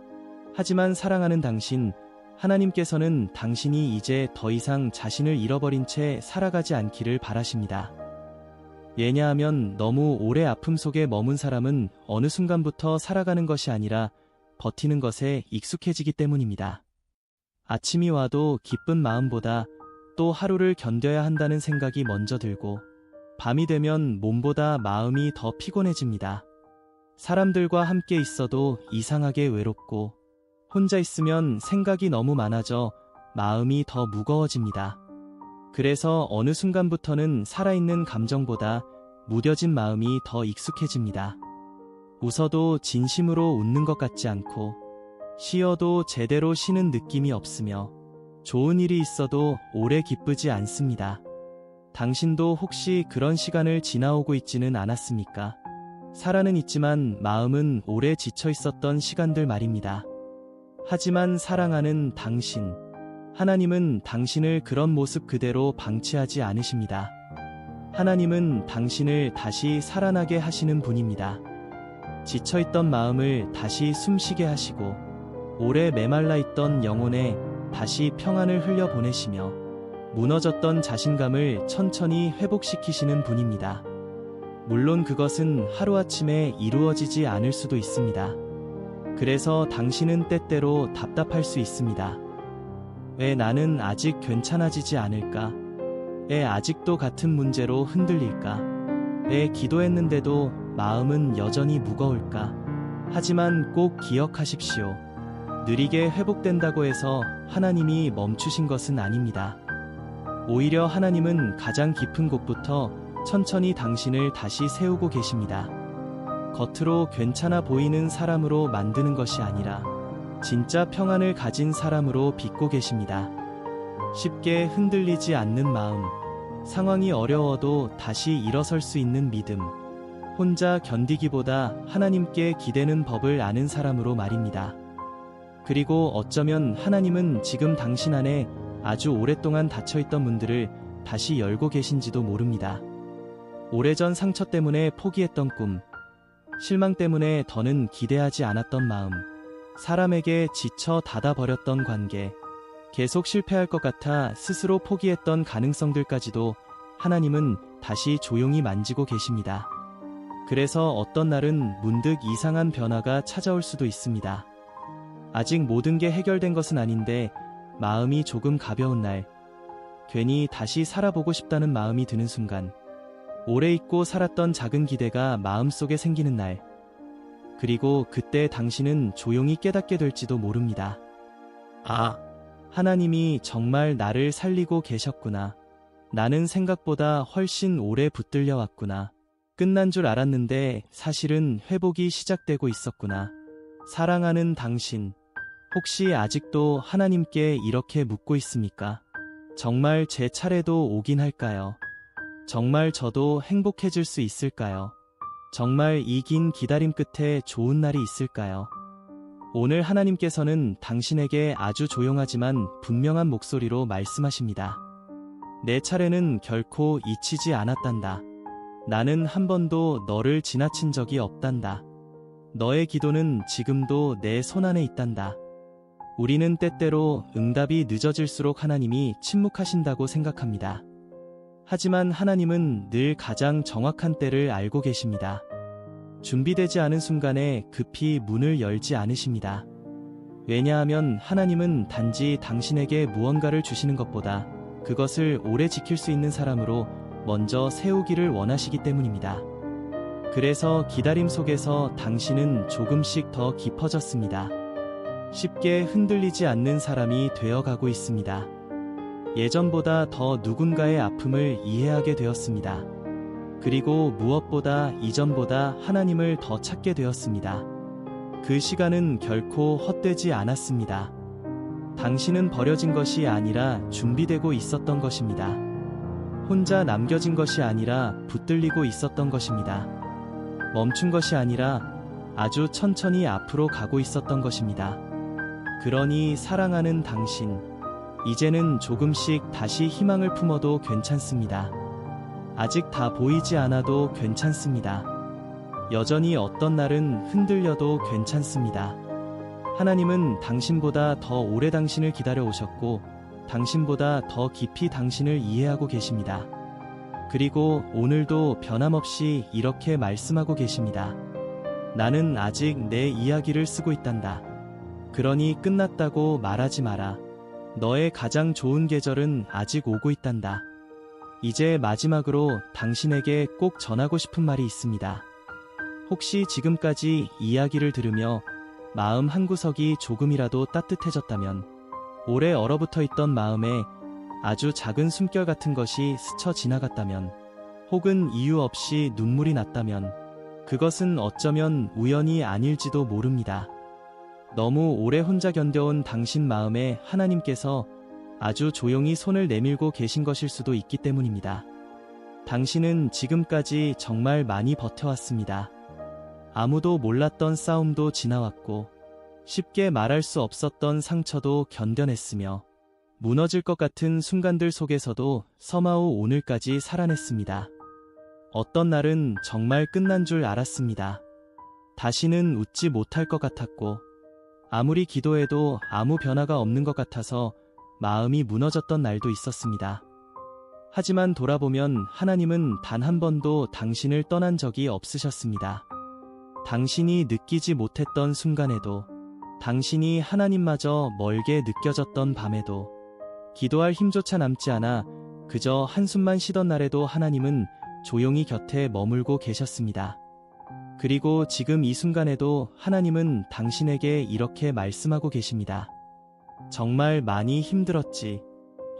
하지만 사랑하는 당신, 하나님께서는 당신이 이제 더 이상 자신을 잃어버린 채 살아가지 않기를 바라십니다. 왜냐하면 너무 오래 아픔 속에 머문 사람은 어느 순간부터 살아가는 것이 아니라 버티는 것에 익숙해지기 때문입니다. 아침이 와도 기쁜 마음보다 또 하루를 견뎌야 한다는 생각이 먼저 들고, 밤이 되면 몸보다 마음이 더 피곤해집니다. 사람들과 함께 있어도 이상하게 외롭고, 혼자 있으면 생각이 너무 많아져 마음이 더 무거워집니다. 그래서 어느 순간부터는 살아있는 감정보다 무뎌진 마음이 더 익숙해집니다. 웃어도 진심으로 웃는 것 같지 않고, 쉬어도 제대로 쉬는 느낌이 없으며, 좋은 일이 있어도 오래 기쁘지 않습니다. 당신도 혹시 그런 시간을 지나오고 있지는 않았습니까? 살아는 있지만 마음은 오래 지쳐 있었던 시간들 말입니다. 하지만 사랑하는 당신, 하나님은 당신을 그런 모습 그대로 방치하지 않으십니다. 하나님은 당신을 다시 살아나게 하시는 분입니다. 지쳐있던 마음을 다시 숨쉬게 하시고, 오래 메말라 있던 영혼에 다시 평안을 흘려보내시며, 무너졌던 자신감을 천천히 회복시키시는 분입니다. 물론 그것은 하루아침에 이루어지지 않을 수도 있습니다. 그래서 당신은 때때로 답답할 수 있습니다. 왜 나는 아직 괜찮아지지 않을까? 왜 아직도 같은 문제로 흔들릴까? 왜 기도했는데도 마음은 여전히 무거울까? 하지만 꼭 기억하십시오. 느리게 회복된다고 해서 하나님이 멈추신 것은 아닙니다. 오히려 하나님은 가장 깊은 곳부터 천천히 당신을 다시 세우고 계십니다. 겉으로 괜찮아 보이는 사람으로 만드는 것이 아니라 진짜 평안을 가진 사람으로 빚고 계십니다. 쉽게 흔들리지 않는 마음, 상황이 어려워도 다시 일어설 수 있는 믿음, 혼자 견디기보다 하나님께 기대는 법을 아는 사람으로 말입니다. 그리고 어쩌면 하나님은 지금 당신 안에 아주 오랫동안 닫혀있던 문들을 다시 열고 계신지도 모릅니다. 오래전 상처 때문에 포기했던 꿈, 실망 때문에 더는 기대하지 않았던 마음, 사람에게 지쳐 닫아버렸던 관계, 계속 실패할 것 같아 스스로 포기했던 가능성들까지도 하나님은 다시 조용히 만지고 계십니다. 그래서 어떤 날은 문득 이상한 변화가 찾아올 수도 있습니다. 아직 모든 게 해결된 것은 아닌데 마음이 조금 가벼운 날, 괜히 다시 살아보고 싶다는 마음이 드는 순간, 오래 잊고 살았던 작은 기대가 마음속에 생기는 날, 그리고 그때 당신은 조용히 깨닫게 될지도 모릅니다. 아, 하나님이 정말 나를 살리고 계셨구나. 나는 생각보다 훨씬 오래 붙들려 왔구나. 끝난 줄 알았는데 사실은 회복이 시작되고 있었구나. 사랑하는 당신, 혹시 아직도 하나님께 이렇게 묻고 있습니까? 정말 제 차례도 오긴 할까요? 정말 저도 행복해질 수 있을까요? 정말 이 긴 기다림 끝에 좋은 날이 있을까요? 오늘 하나님께서는 당신에게 아주 조용하지만 분명한 목소리로 말씀하십니다. 내 차례는 결코 잊히지 않았단다. 나는 한 번도 너를 지나친 적이 없단다. 너의 기도는 지금도 내 손안에 있단다. 우리는 때때로 응답이 늦어질수록 하나님이 침묵하신다고 생각합니다. 하지만 하나님은 늘 가장 정확한 때를 알고 계십니다. 준비되지 않은 순간에 급히 문을 열지 않으십니다. 왜냐하면 하나님은 단지 당신에게 무언가를 주시는 것보다 그것을 오래 지킬 수 있는 사람으로 먼저 세우기를 원하시기 때문입니다. 그래서 기다림 속에서 당신은 조금씩 더 깊어졌습니다. 쉽게 흔들리지 않는 사람이 되어가고 있습니다. 예전보다 더 누군가의 아픔을 이해하게 되었습니다. 그리고 무엇보다 이전보다 하나님을 더 찾게 되었습니다. 그 시간은 결코 헛되지 않았습니다. 당신은 버려진 것이 아니라 준비되고 있었던 것입니다. 혼자 남겨진 것이 아니라 붙들리고 있었던 것입니다. 멈춘 것이 아니라 아주 천천히 앞으로 가고 있었던 것입니다. 그러니 사랑하는 당신, 이제는 조금씩 다시 희망을 품어도 괜찮습니다. 아직 다 보이지 않아도 괜찮습니다. 여전히 어떤 날은 흔들려도 괜찮습니다. 하나님은 당신보다 더 오래 당신을 기다려 오셨고 당신보다 더 깊이 당신을 이해하고 계십니다. 그리고 오늘도 변함없이 이렇게 말씀하고 계십니다. 나는 아직 내 이야기를 쓰고 있단다. 그러니 끝났다고 말하지 마라. 너의 가장 좋은 계절은 아직 오고 있단다. 이제 마지막으로 당신에게 꼭 전하고 싶은 말이 있습니다. 혹시 지금까지 이야기를 들으며 마음 한구석이 조금이라도 따뜻해졌다면, 오래 얼어붙어 있던 마음에 아주 작은 숨결 같은 것이 스쳐 지나갔다면, 혹은 이유 없이 눈물이 났다면, 그것은 어쩌면 우연이 아닐지도 모릅니다. 너무 오래 혼자 견뎌온 당신 마음에 하나님께서 아주 조용히 손을 내밀고 계신 것일 수도 있기 때문입니다. 당신은 지금까지 정말 많이 버텨왔습니다. 아무도 몰랐던 싸움도 지나왔고, 쉽게 말할 수 없었던 상처도 견뎌냈으며, 무너질 것 같은 순간들 속에서도 서마오 오늘까지 살아냈습니다. 어떤 날은 정말 끝난 줄 알았습니다. 다시는 웃지 못할 것 같았고, 아무리 기도해도 아무 변화가 없는 것 같아서 마음이 무너졌던 날도 있었습니다. 하지만 돌아보면 하나님은 단 한 번도 당신을 떠난 적이 없으셨습니다. 당신이 느끼지 못했던 순간에도, 당신이 하나님마저 멀게 느껴졌던 밤에도, 기도할 힘조차 남지 않아 그저 한숨만 쉬던 날에도 하나님은 조용히 곁에 머물고 계셨습니다. 그리고 지금 이 순간에도 하나님은 당신에게 이렇게 말씀하고 계십니다. 정말 많이 힘들었지.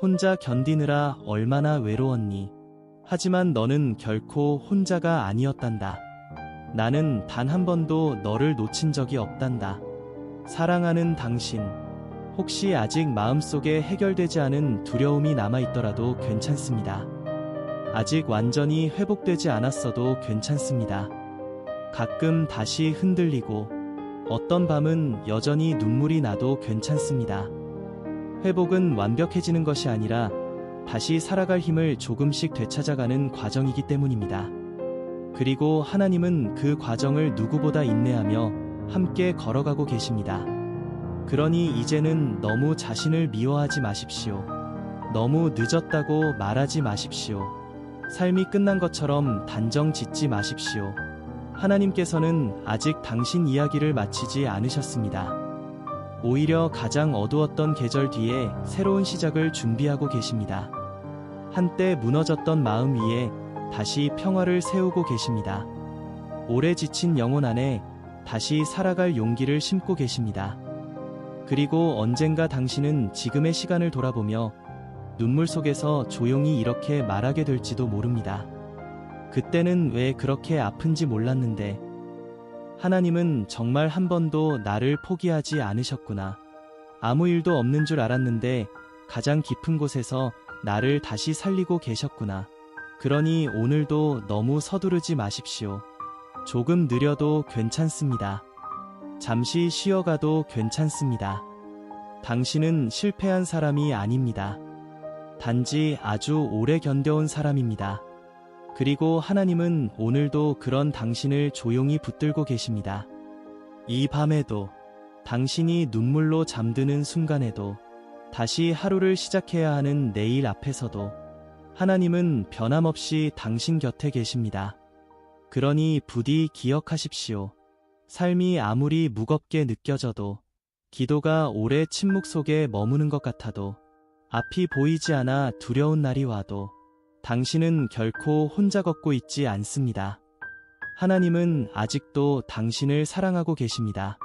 혼자 견디느라 얼마나 외로웠니. 하지만 너는 결코 혼자가 아니었단다. 나는 단 한 번도 너를 놓친 적이 없단다. 사랑하는 당신, 혹시 아직 마음속에 해결되지 않은 두려움이 남아있더라도 괜찮습니다. 아직 완전히 회복되지 않았어도 괜찮습니다. 가끔 다시 흔들리고, 어떤 밤은 여전히 눈물이 나도 괜찮습니다. 회복은 완벽해지는 것이 아니라 다시 살아갈 힘을 조금씩 되찾아가는 과정이기 때문입니다. 그리고 하나님은 그 과정을 누구보다 인내하며 함께 걸어가고 계십니다. 그러니 이제는 너무 자신을 미워하지 마십시오. 너무 늦었다고 말하지 마십시오. 삶이 끝난 것처럼 단정 짓지 마십시오. 하나님께서는 아직 당신 이야기를 마치지 않으셨습니다. 오히려 가장 어두웠던 계절 뒤에 새로운 시작을 준비하고 계십니다. 한때 무너졌던 마음 위에 다시 평화를 세우고 계십니다. 오래 지친 영혼 안에 다시 살아갈 용기를 심고 계십니다. 그리고 언젠가 당신은 지금의 시간을 돌아보며 눈물 속에서 조용히 이렇게 말하게 될지도 모릅니다. 그때는 왜 그렇게 아픈지 몰랐는데, 하나님은 정말 한 번도 나를 포기하지 않으셨구나. 아무 일도 없는 줄 알았는데 가장 깊은 곳에서 나를 다시 살리고 계셨구나. 그러니 오늘도 너무 서두르지 마십시오. 조금 느려도 괜찮습니다. 잠시 쉬어가도 괜찮습니다. 당신은 실패한 사람이 아닙니다. 단지 아주 오래 견뎌온 사람입니다. 그리고 하나님은 오늘도 그런 당신을 조용히 붙들고 계십니다. 이 밤에도, 당신이 눈물로 잠드는 순간에도, 다시 하루를 시작해야 하는 내일 앞에서도 하나님은 변함없이 당신 곁에 계십니다. 그러니 부디 기억하십시오. 삶이 아무리 무겁게 느껴져도, 기도가 오래 침묵 속에 머무는 것 같아도, 앞이 보이지 않아 두려운 날이 와도 당신은 결코 혼자 걷고 있지 않습니다. 하나님은 아직도 당신을 사랑하고 계십니다.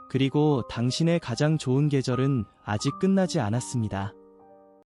그리고 당신의 가장 좋은 계절은 아직 끝나지 않았습니다.